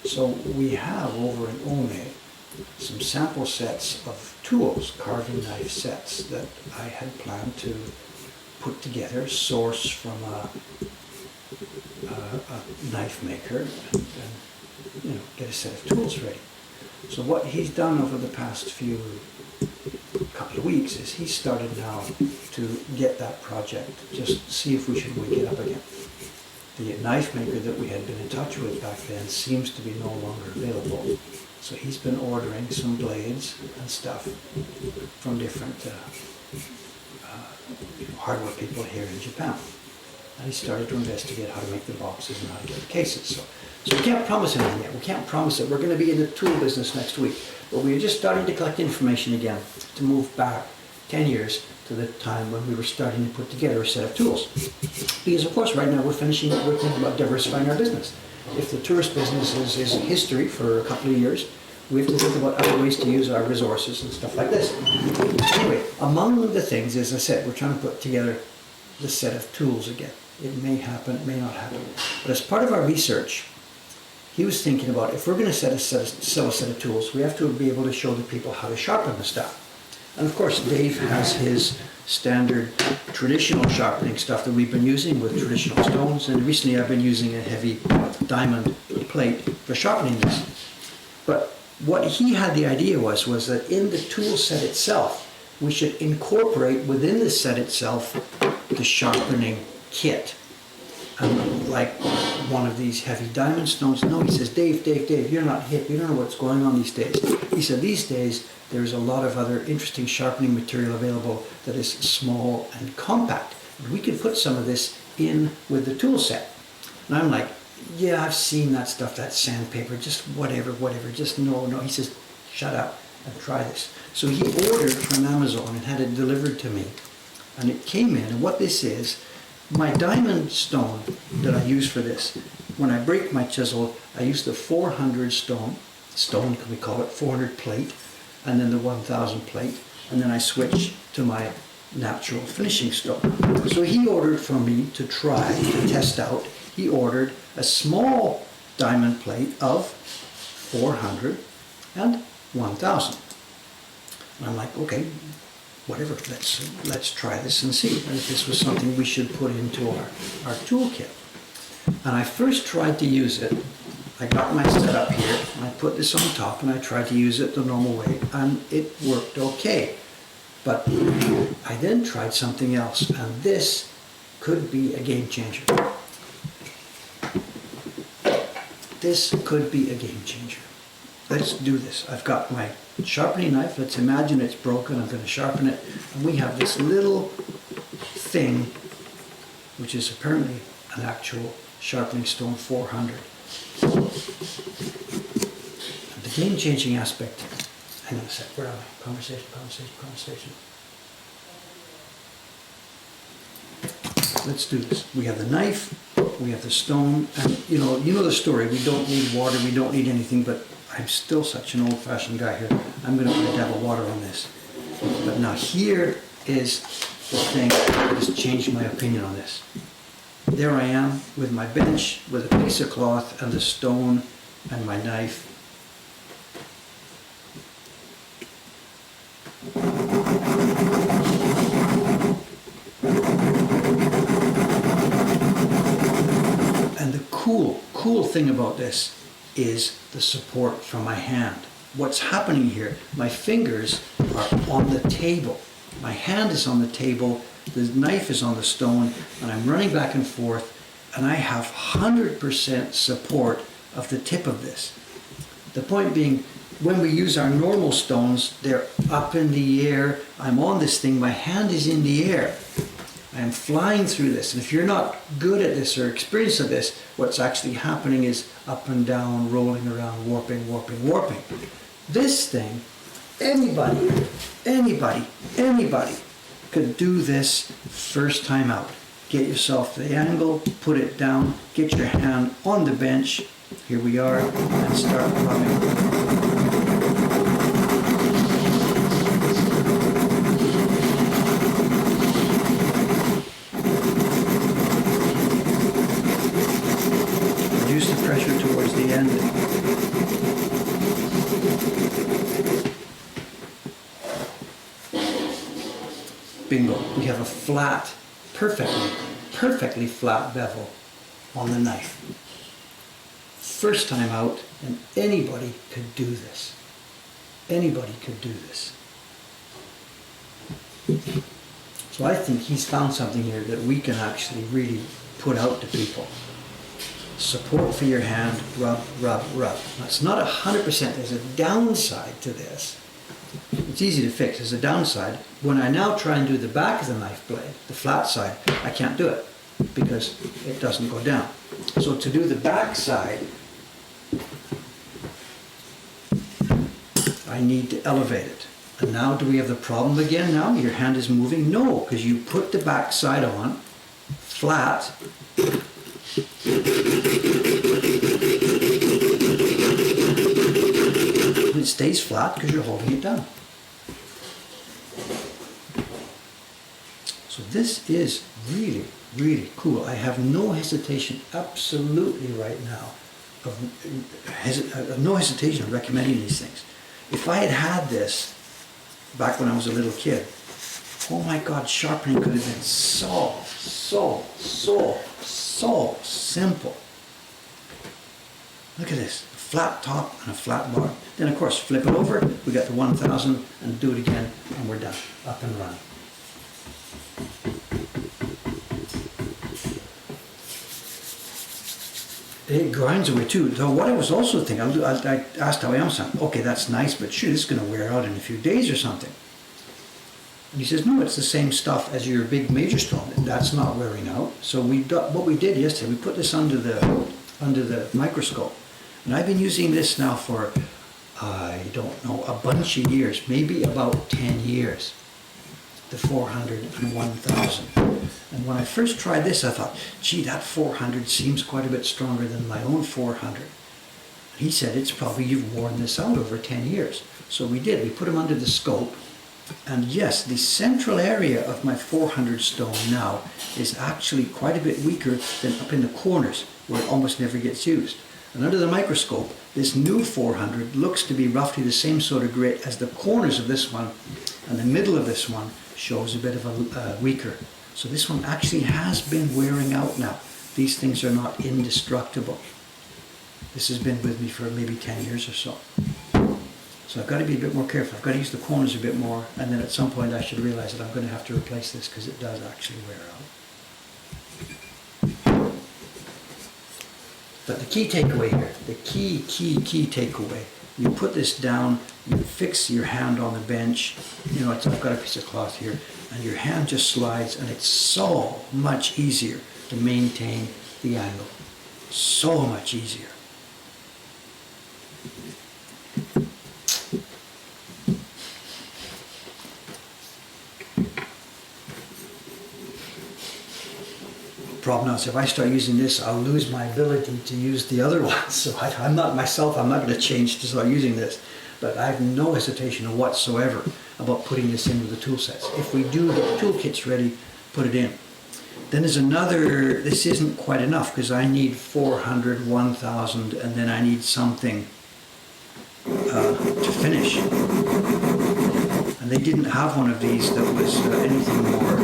So we have over in Ome some sample sets of tools, carving knife sets, that I had planned to put together, source from a knife maker, and get a set of tools ready. So what he's done over the past couple of weeks is he started now to get that project, just see if we should wake it up again. The knife maker that we had been in touch with back then seems to be no longer available. So he's been ordering some blades and stuff from different hardware people here in Japan. And he started to investigate how to make the boxes and how to get the cases. So we can't promise anything yet. We can't promise that we're going to be in the tool business next week. But we're just starting to collect information again to move back 10 years to the time when we were starting to put together a set of tools. Because of course right now we're thinking about diversifying our business. If the tourist business is history for a couple of years, we have to think about other ways to use our resources and stuff like this. Anyway, among the things, as I said, we're trying to put together the set of tools again. It may happen, it may not happen. But as part of our research, he was thinking about, if we're going to sell a set of tools, we have to be able to show the people how to sharpen the stuff. And of course, Dave has his standard traditional sharpening stuff that we've been using with traditional stones, and recently I've been using a heavy diamond plate for sharpening this. But what he had the idea was that in the tool set itself, we should incorporate within the set itself the sharpening kit. And like one of these heavy diamond stones, no, he says, Dave, you're not hip, you don't know what's going on these days. He said, these days, there's a lot of other interesting sharpening material available that is small and compact. And we could put some of this in with the tool set. And I'm like, yeah, I've seen that stuff, that sandpaper, just whatever, just no. He says, shut up and try this. So he ordered from Amazon and had it delivered to me. And it came in, and what this is, my diamond stone that I use for this, when I break my chisel, I use the 400 stone, can we call it, 400 plate, and then the 1000 plate, and then I switch to my natural finishing stone. So he ordered from me to try, to test out, he ordered a small diamond plate of 400 and 1000. And I'm like, okay, whatever, let's try this and see if this was something we should put into our toolkit. And I first tried to use it. I got my setup here, and I put this on top, and I tried to use it the normal way, and it worked okay. But I then tried something else, and this could be a game changer. This could be a game changer. Let's do this. I've got my sharpening knife. Let's imagine it's broken. I'm going to sharpen it. And we have this little thing, which is apparently an actual sharpening stone 400. And the game-changing aspect, hang on a sec, where am I? Conversation. Let's do this. We have the knife, we have the stone, and you know the story. We don't need water, we don't need anything, but I'm still such an old-fashioned guy here. I'm going to put a dab of water on this. But now here is the thing that has changed my opinion on this. There I am with my bench, with a piece of cloth and the stone and my knife. And the cool thing about this is the support from my hand. What's happening here, my fingers are on the table. My hand is on the table, the knife is on the stone, and I'm running back and forth, and I have 100% support of the tip of this. The point being, when we use our normal stones, they're up in the air, I'm on this thing, my hand is in the air. I'm flying through this, and if you're not good at this or experienced at this, what's actually happening is up and down, rolling around, warping. This thing, anybody could do this first time out. Get yourself the angle, put it down, get your hand on the bench, here we are, and start rubbing. Reduce the pressure towards the end. Bingo. We have a flat, perfectly flat bevel on the knife. First time out, and anybody could do this. Anybody could do this. So I think he's found something here that we can actually really put out to people. Support for your hand, rub. That's not 100%, there's a downside to this. It's easy to fix, there's a downside. When I now try and do the back of the knife blade, the flat side, I can't do it because it doesn't go down. So to do the back side, I need to elevate it. And now do we have the problem again now? Your hand is moving? No, because you put the back side on, flat, it stays flat because you're holding it down. So this is really cool. I have no hesitation, absolutely right now, no hesitation of recommending these things. If I had had this back when I was a little kid, oh my God, sharpening could have been so simple. Look at this, a flat top and a flat bottom. Then of course, flip it over, we got the 1000 and do it again, and we're done, up and running. It grinds away too. So what I was also thinking, I asked Aoyama-san, okay, that's nice, but shoot, it's going to wear out in a few days or something. And he says, no, it's the same stuff as your big major stone. That's not wearing out. So what we did yesterday, we put this under the microscope. And I've been using this now for, I don't know, a bunch of years, maybe about 10 years. The 400 and 1000. And when I first tried this, I thought, gee, that 400 seems quite a bit stronger than my own 400. And he said, it's probably you've worn this out over 10 years. So we did, we put them under the scope. And yes, the central area of my 400 stone now is actually quite a bit weaker than up in the corners, where it almost never gets used. And under the microscope, this new 400 looks to be roughly the same sort of grit as the corners of this one, And the middle of this one shows a bit of a weaker. So this one actually has been wearing out now. These things are not indestructible. This has been with me for maybe 10 years or so. So I've got to be a bit more careful. I've got to use the corners a bit more, and then at some point I should realize that I'm going to have to replace this because it does actually wear out. But the key takeaway here, the key takeaway, you put this down, you fix your hand on the bench, you know, I've got a piece of cloth here, and your hand just slides, and it's so much easier to maintain the angle. So much easier. Problem now is if I start using this, I'll lose my ability to use the other one. So I'm not going to change to start using this. But I have no hesitation whatsoever about putting this in with the tool sets. If we do get the toolkits ready, put it in. Then there's another, this isn't quite enough because I need 400, 1000, and then I need something to finish. And they didn't have one of these that was anything more.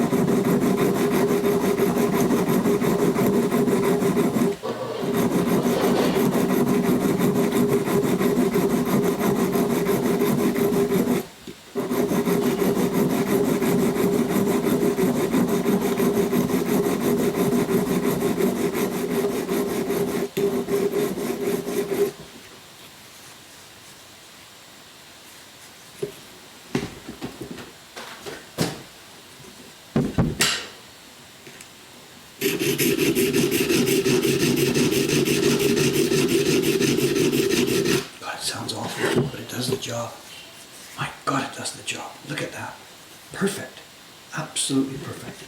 Job. My God, it does the job. Look at that. Perfect. Absolutely perfect.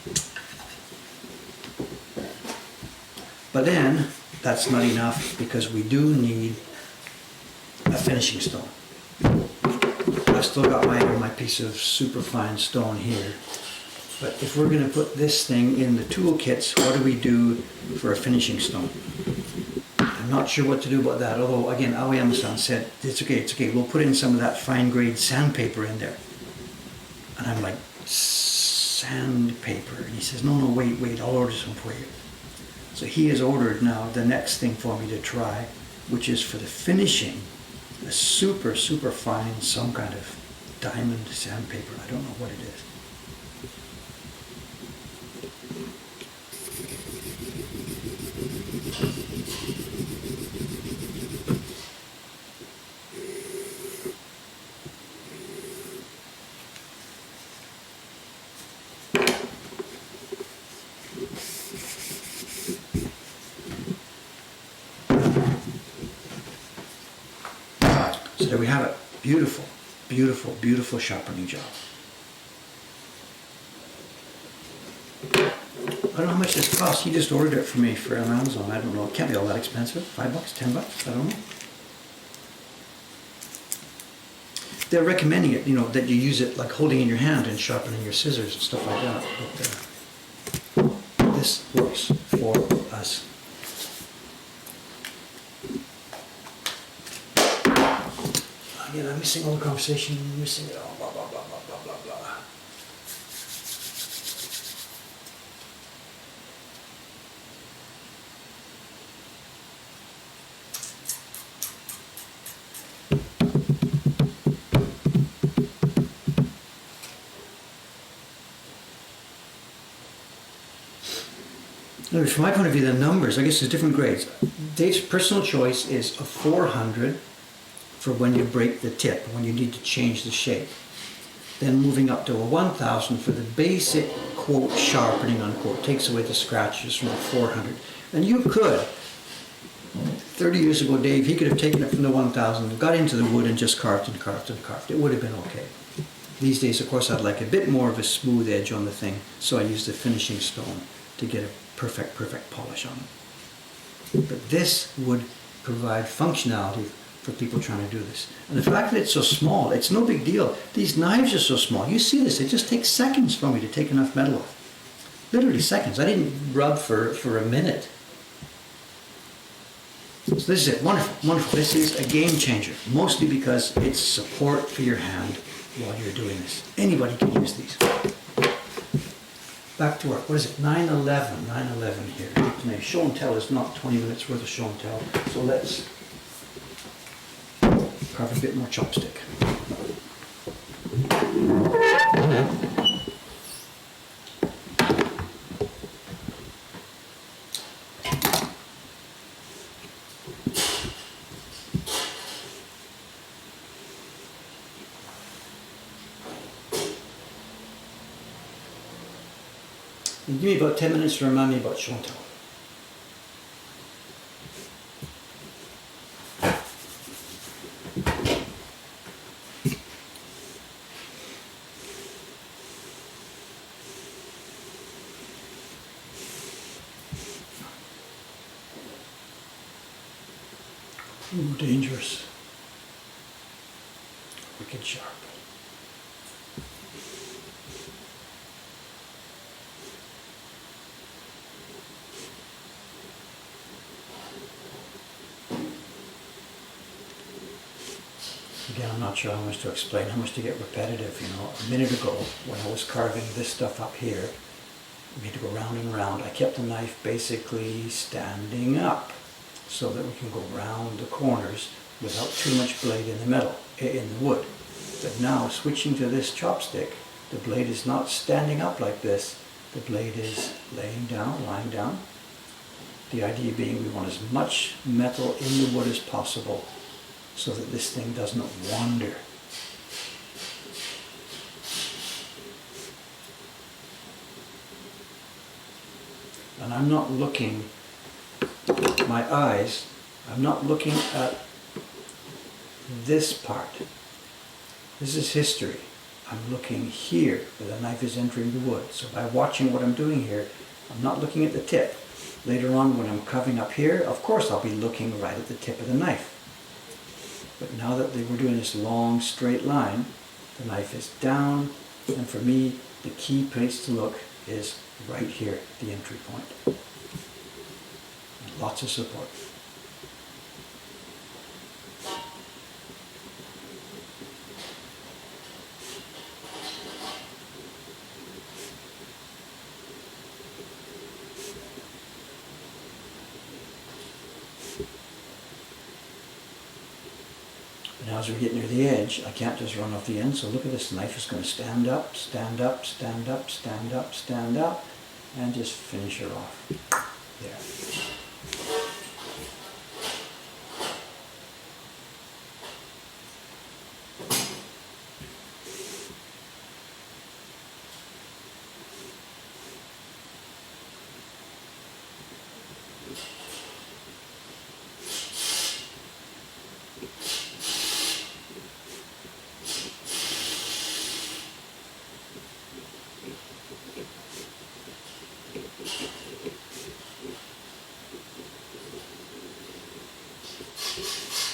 But then, that's not enough because we do need a finishing stone. I've still got my piece of superfine stone here. But if we're going to put this thing in the tool kits, what do we do for a finishing stone? I'm not sure what to do about that, although again Aoyama-san said it's okay, we'll put in some of that fine grade sandpaper in there. And I'm like, sandpaper? And he says, no, wait, I'll order some for you. So he has ordered now the next thing for me to try, which is for the finishing, a super fine, some kind of diamond sandpaper. I don't know what it is. So there we have it. Beautiful, beautiful, beautiful sharpening job. I don't know how much this costs. He just ordered it for me for Amazon. I don't know. It can't be all that expensive. $5, $10? I don't know. They're recommending it, you know, that you use it like holding in your hand and sharpening your scissors and stuff like that. But this works for us. Again, I'm missing all the conversation, missing it all, blah, blah, blah, blah, blah, blah, blah. Now, from my point of view, the numbers, I guess there's different grades. Dave's personal choice is a 400 for when you break the tip, when you need to change the shape. Then moving up to a 1000 for the basic, quote, sharpening, unquote, takes away the scratches from the 400. And you could, 30 years ago, Dave, he could have taken it from the 1000, got into the wood and just carved and carved and carved. It would have been okay. These days, of course, I'd like a bit more of a smooth edge on the thing, so I use the finishing stone to get a perfect polish on it. But this would provide functionality for people trying to do this. And the fact that it's so small, it's no big deal. These knives are so small. You see this, it just takes seconds for me to take enough metal off. Literally seconds. I didn't rub for a minute. So this is it, wonderful, wonderful. This is a game changer, mostly because it's support for your hand while you're doing this. Anybody can use these. Back to work. What is it? 9:11. 9:11 here. Now, show and tell is not 20 minutes worth of show and tell. So let's carve a bit more chopstick. And give me about 10 minutes to remind me about show and tell. Ooh, dangerous. Wicked sharp. Again, I'm not sure how much to explain, how much to get repetitive. You know, a minute ago, when I was carving this stuff up here, we had to go round and round. I kept the knife basically standing up so that we can go round the corners without too much blade in the metal, in the wood. But now, switching to this chopstick, the blade is not standing up like this. The blade is laying down, lying down. The idea being we want as much metal in the wood as possible so that this thing does not wander. And I'm not looking, my eyes, I'm not looking at this part. This is history. I'm looking here where the knife is entering the wood. So by watching what I'm doing here, I'm not looking at the tip. Later on when I'm carving up here, of course I'll be looking right at the tip of the knife. But now that we're doing this long straight line, the knife is down, and for me the key place to look is right here, the entry point. And lots of support. Now as we get near the edge, I can't just run off the end, so look at this, the knife is going to stand up, stand up, stand up, stand up, stand up, and just finish her off. There.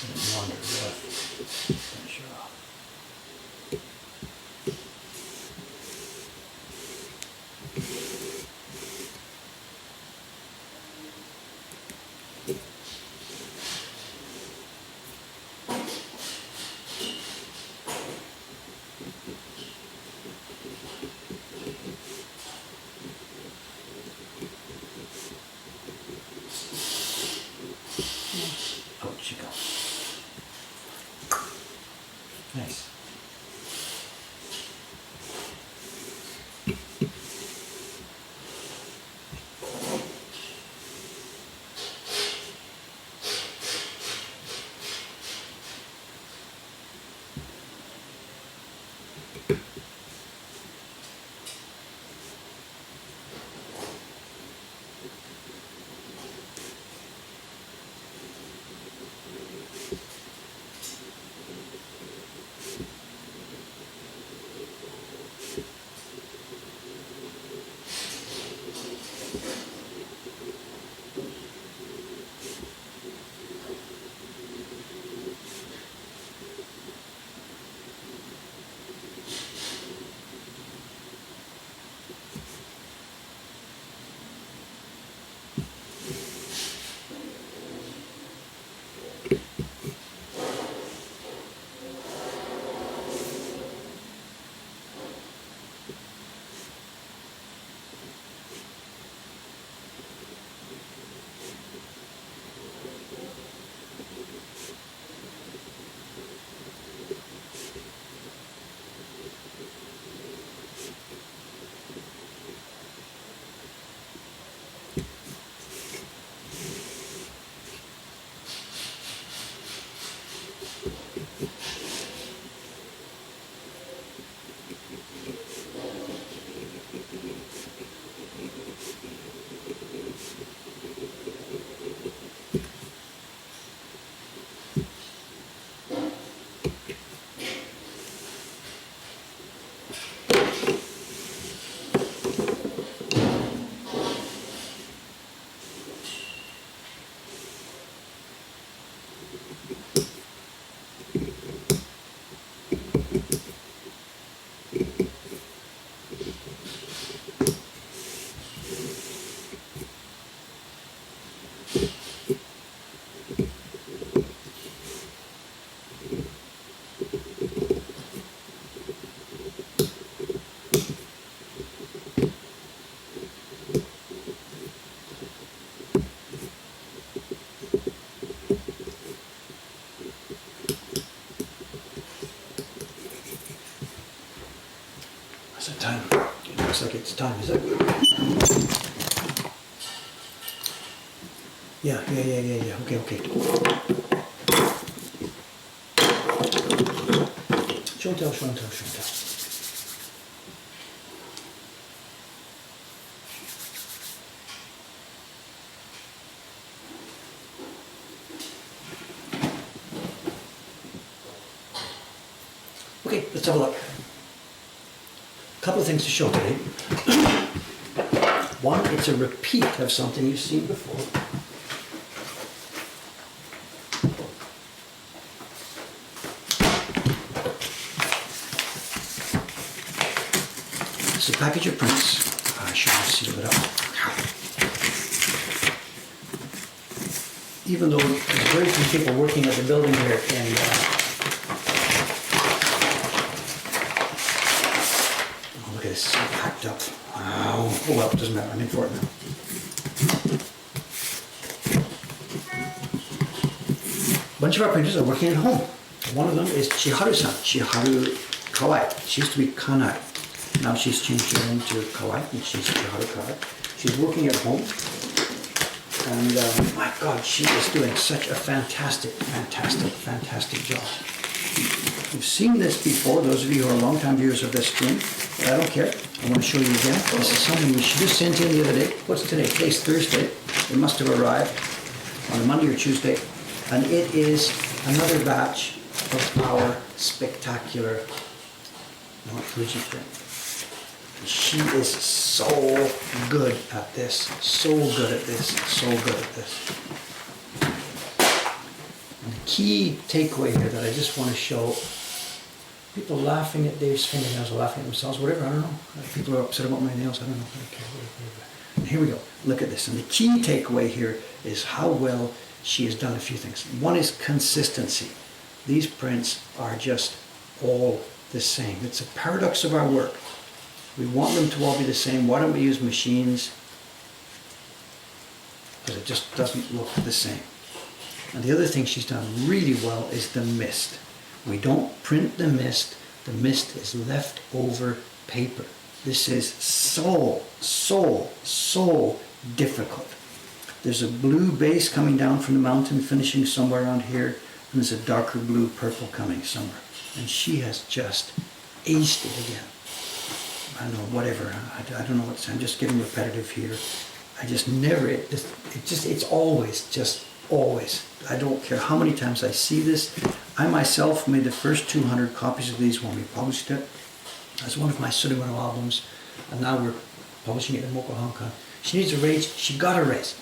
And wander left, finish her off. Out she goes. Nice. Is it time? It looks like it's time, is it? Yeah. Okay. Show and tell. Okay, let's have a look. Couple of things to show today. One, it's a repeat of something you've seen before. It's a package of prints. I should have sealed it up. Even though there's very few people working at the building here, and look at this, so packed up. Oh well, it doesn't matter, I'm in for it now. A bunch of our printers are working at home. One of them is Chiharu-san, Chiharu Kawai. She used to be Kanai. Now she's changed her name to Kawai, and she's Chiharu Kawai. She's working at home. And my God, she is doing such a fantastic job. You've seen this before, those of you who are long-time viewers of this stream, but I don't care. I want to show you again. This is something she just sent in the other day. What's today? Today's Thursday. It must have arrived on a Monday or Tuesday. And it is another batch of our spectacular Fuji print. She is so good at this, so good at this. And the key takeaway here that I just want to show, people laughing at Dave's fingernails or laughing at themselves, whatever, I don't know. People are upset about my nails, I don't know. And here we go, look at this. And the key takeaway here is how well she has done a few things. One is consistency. These prints are just all the same. It's a paradox of our work. We want them to all be the same. Why don't we use machines? Because it just doesn't look the same. And the other thing she's done really well is the mist. We don't print the mist. The mist is leftover paper. This is so difficult. There's a blue base coming down from the mountain, finishing somewhere around here, and there's a darker blue purple coming somewhere. And she has just aced it again. I don't know, whatever. I don't know what to say. I'm just getting repetitive here. I just never, it's always. I don't care how many times I see this. I myself made the first 200 copies of these when we published it as one of my Surimono albums, and now we're publishing it in Moko Honkan. She needs a raise. She got a raise.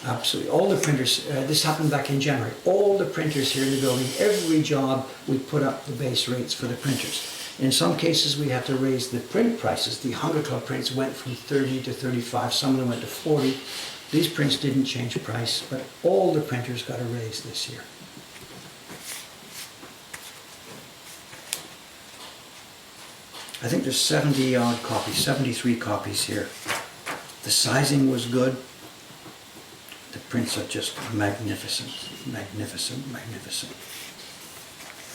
Absolutely. All the printers, this happened back in January, all the printers here in the building, every job, we put up the base rates for the printers. In some cases, we had to raise the print prices. The Hunger Club prints went from 30 to 35, some of them went to 40. These prints didn't change price, but all the printers got a raise this year. I think there's 70 odd copies, 73 copies here. The sizing was good. The prints are just magnificent.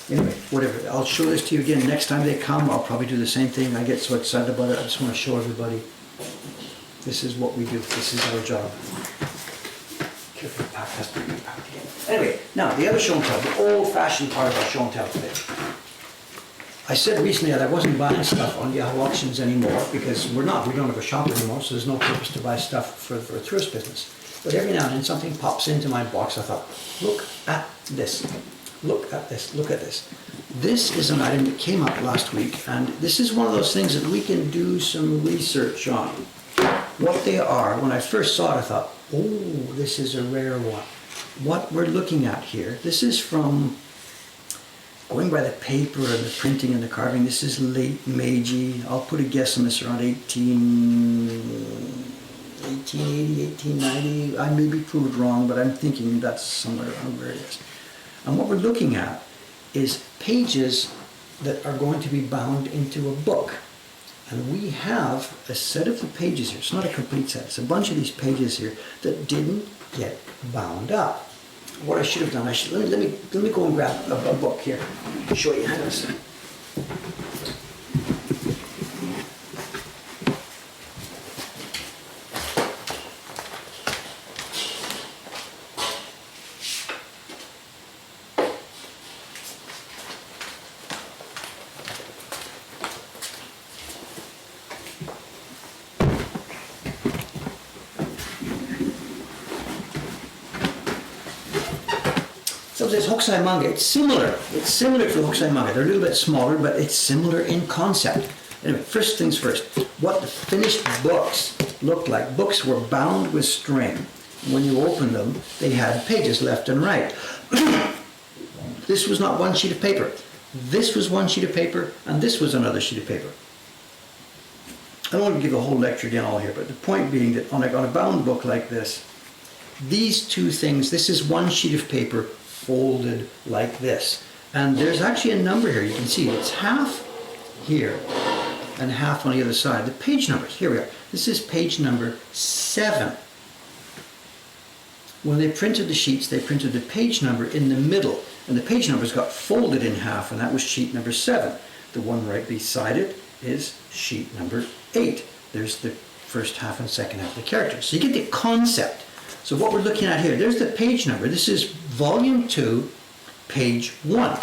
Anyway, whatever. I'll show this to you again. Next time they come, I'll probably do the same thing. I get so excited about it. I just want to show everybody this is what we do. This is our job. Carefully packed, has to be packed again. Anyway, now the other show and tell, the old-fashioned part of our show and tell today. I said recently that I wasn't buying stuff on Yahoo Auctions anymore because we don't have a shop anymore, so there's no purpose to buy stuff for a tourist business. But every now and then something pops into my box. I thought, look at this, look at this, look at this. This is an item that came up last week, and this is one of those things that we can do some research on. What they are, when I first saw it, I thought, oh, this is a rare one. What we're looking at here, this is from, going by the paper and the printing and the carving, this is late Meiji. I'll put a guess on this, around 1880, 1890. I may be proved wrong, but I'm thinking that's somewhere around where it is. And what we're looking at is pages that are going to be bound into a book. And we have a set of the pages here. It's not a complete set. It's a bunch of these pages here that didn't get bound up. What I should have done, let me go and grab a book here. Show you. Hang on a second. So there's Hokusai manga. It's similar to the Hokusai manga. They're a little bit smaller, but it's similar in concept. Anyway, first things first. What the finished books looked like. Books were bound with string. When you opened them, they had pages left and right. This was not one sheet of paper. This was one sheet of paper, and this was another sheet of paper. I don't want to give a whole lecture again all here, but the point being that on a bound book like this, these two things, this is one sheet of paper folded like this. And there's actually a number here. You can see it's half here and half on the other side. The page numbers, here we are. This is page number 7. When they printed the sheets, they printed the page number in the middle. And the page numbers got folded in half, and that was sheet number 7. The one right beside it is sheet number 8. There's the first half and second half of the characters. So you get the concept. So what we're looking at here, there's the page number. This is volume 2, page 1.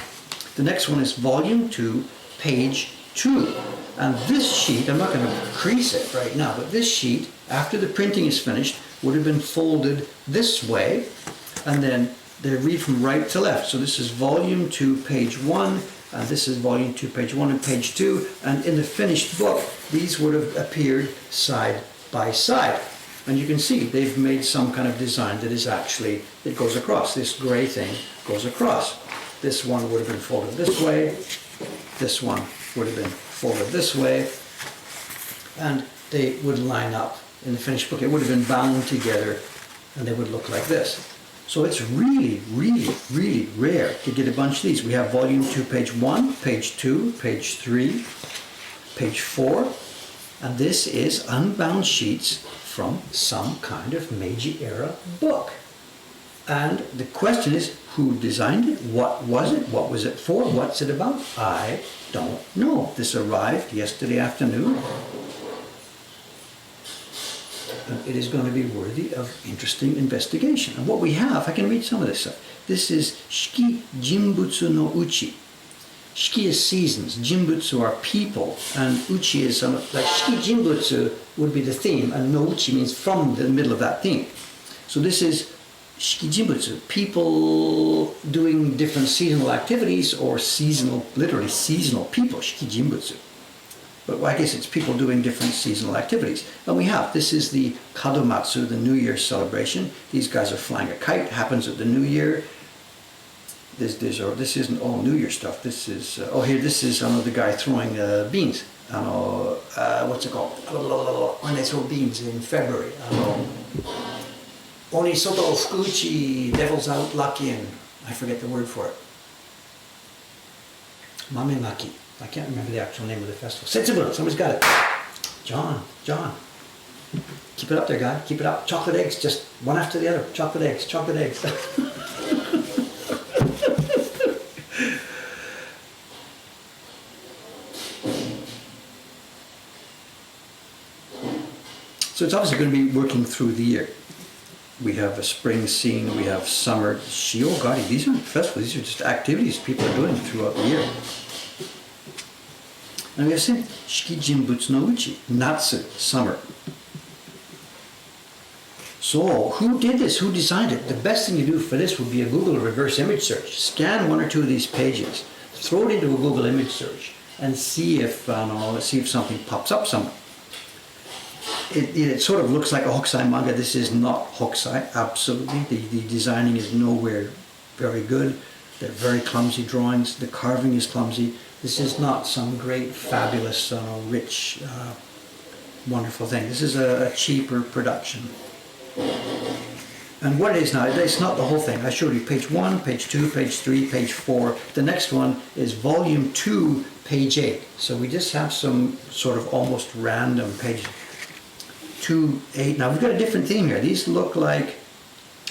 The next one is volume 2, page 2. And this sheet, I'm not going to crease it right now, but this sheet, after the printing is finished, would have been folded this way, and then they read from right to left. So this is volume 2, page 1, and this is volume 2, page 1 and page 2, and in the finished book, these would have appeared side by side. And you can see they've made some kind of design that is actually, it goes across. This gray thing goes across. This one would have been folded this way. This one would have been folded this way. And they would line up in the finished book. It would have been bound together and they would look like this. So it's really, really, really rare to get a bunch of these. We have volume 2, page 1, page 2, page 3, page 4. And this is unbound sheets from some kind of Meiji era book. And the question is, who designed it? What was it? What was it for? What's it about? I don't know. This arrived yesterday afternoon. And it is going to be worthy of interesting investigation. And what we have, I can read some of this stuff. This is Shiki Jinbutsu no Uchi. Shiki is seasons, Jinbutsu are people, and Uchi is like Shiki Jinbutsu would be the theme, and no Uchi means from the middle of that theme. So this is Shiki Jinbutsu, people doing different seasonal activities, or seasonal, literally seasonal people, Shiki Jinbutsu. But I guess it's people doing different seasonal activities. And we have, this is the Kadomatsu, the New Year celebration. These guys are flying a kite, happens at the New Year. This isn't all New Year stuff. This is, this is the guy throwing beans. What's it called? When they throw beans in February. Oni soto fukuchi, devil's out lucky, and I forget the word for it. Mamemaki. I can't remember the actual name of the festival. Setsubun, somebody's got it. John. Keep it up there, guy. Keep it up. Chocolate eggs, just one after the other. Chocolate eggs. So it's obviously going to be working through the year. We have a spring scene, we have summer. Shiogari, these aren't festivals, these are just activities people are doing throughout the year. And we have seen Shiki Jinbutsu no Uchi, Natsu, summer. So, who did this? Who designed it? The best thing to do for this would be a Google reverse image search. Scan one or two of these pages, throw it into a Google image search, and see if something pops up somewhere. It sort of looks like a Hokusai manga. This is not Hokusai, absolutely. The designing is nowhere very good. They're very clumsy drawings. The carving is clumsy. This is not some great, fabulous, rich, wonderful thing. This is a cheaper production. And what it is now, it's not the whole thing. I showed you page 1, page 2, page 3, page 4. The next one is volume 2, page 8. So we just have some sort of almost random pages. 2, 8. Now we've got a different theme here. These look like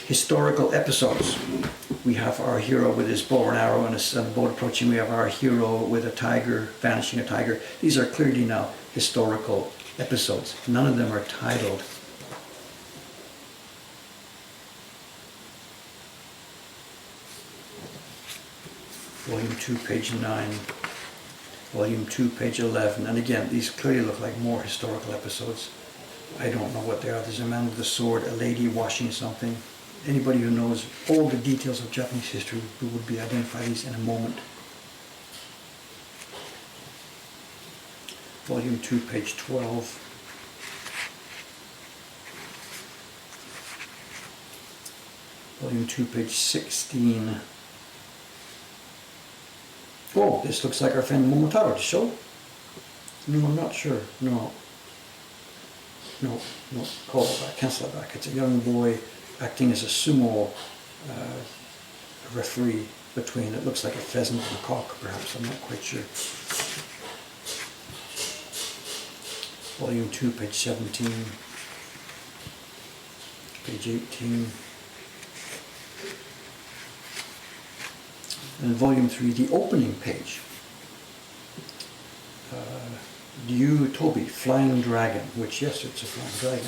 historical episodes. We have our hero with his bow and arrow and a boat approaching. We have our hero with a tiger, vanishing a tiger. These are clearly now historical episodes. None of them are titled. Volume 2, page 9. Volume 2, page 11. And again, these clearly look like more historical episodes. I don't know what they are. There's a man with a sword, a lady washing something. Anybody who knows all the details of Japanese history would be identify these in a moment. Volume 2, page 12. Volume 2, page 16. Oh, this looks like our friend Momotaro to show. No, I'm not sure. No, call it back, cancel it back. It's a young boy acting as a sumo referee between, it looks like a pheasant and a cock, perhaps, I'm not quite sure. Volume 2, page 17, page 18. And volume 3, the opening page. Ryu Tobi, Flying Dragon, which, yes, it's a flying dragon.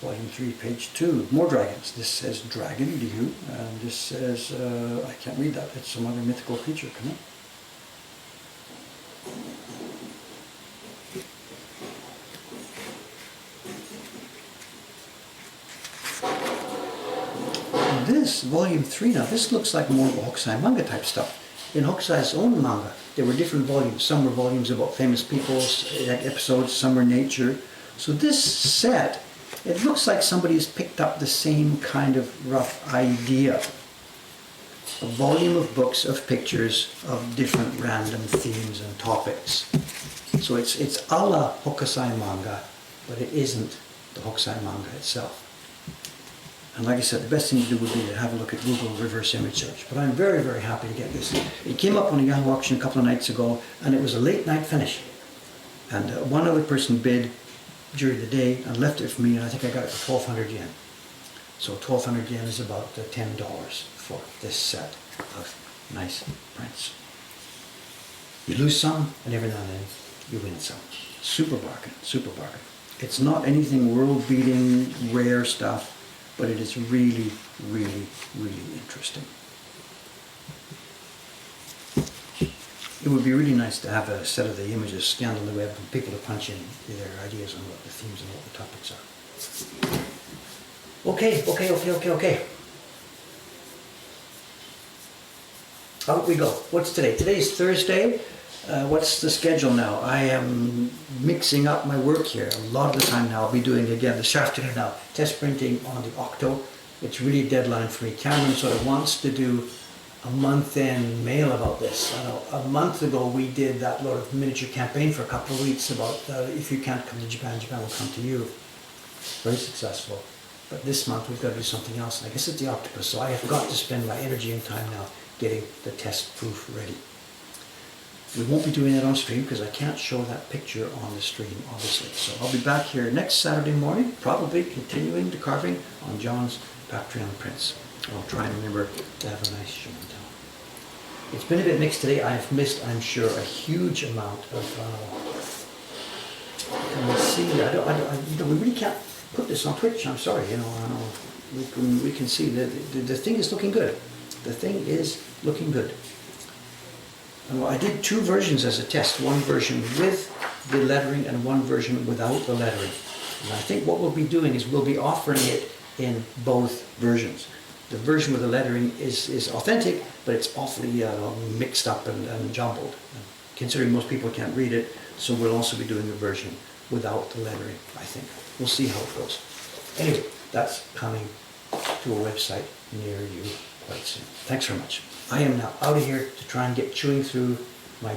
Volume 3, page 2, more dragons. This says Dragon, Ryu, and this says, I can't read that, it's some other mythical creature, can it? This, volume 3 now, this looks like more of a Hokusai manga type stuff. In Hokusai's own manga, there were different volumes. Some were volumes about famous people's episodes, some were nature. So this set, it looks like somebody's picked up the same kind of rough idea. A volume of books of pictures of different random themes and topics. So it's a la Hokusai manga, but it isn't the Hokusai manga itself. And like I said, the best thing to do would be to have a look at Google reverse image search. But I'm very, very happy to get this. It came up on a Yahoo auction a couple of nights ago, and it was a late night finish. And one other person bid during the day and left it for me, and I think I got it for 1,200 yen. So 1,200 yen is about $10 for this set of nice prints. You lose some, and every now and then you win some. Super bargain, super bargain. It's not anything world-beating, rare stuff, but it is really, really, really interesting. It would be really nice to have a set of the images scanned on the web for people to punch in their ideas on what the themes and what the topics are. Okay. Out we go. What's today? Today's Thursday. What's the schedule now? I am mixing up my work here. A lot of the time now I'll be doing, again, this afternoon now, test printing on the Octo. It's really a deadline for me. Cameron sort of wants to do a month-end mail about this. I know a month ago we did that sort of miniature campaign for a couple of weeks about if you can't come to Japan, Japan will come to you. Very successful. But this month we've got to do something else. And I guess it's the Octopus, so I have got to spend my energy and time now getting the test proof ready. We won't be doing that on stream because I can't show that picture on the stream, obviously. So I'll be back here next Saturday morning, probably continuing the carving on John's Patreon prints. I'll try and remember to have a nice show and tell. It's been a bit mixed today. I've missed, I'm sure, a huge amount of. Can we see? We really can't put this on Twitch. I'm sorry, you know, I know we can see that the thing is looking good. The thing is looking good. And I did 2 versions as a test, one version with the lettering and one version without the lettering. And I think what we'll be doing is we'll be offering it in both versions. The version with the lettering is authentic, but it's awfully mixed up and jumbled, considering most people can't read it. So we'll also be doing the version without the lettering, I think. We'll see how it goes. Anyway, that's coming to a website near you quite soon. Thanks very much. I am now out of here to try and get chewing through my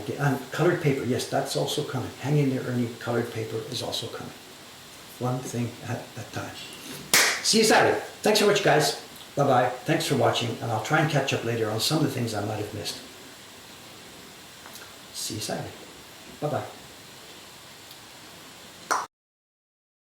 colored paper. Yes, that's also coming. Hang in there, Ernie. Colored paper is also coming. One thing at a time. See you Saturday. Thanks so much, guys. Bye-bye. Thanks for watching, and I'll try and catch up later on some of the things I might have missed. See you Saturday. Bye-bye.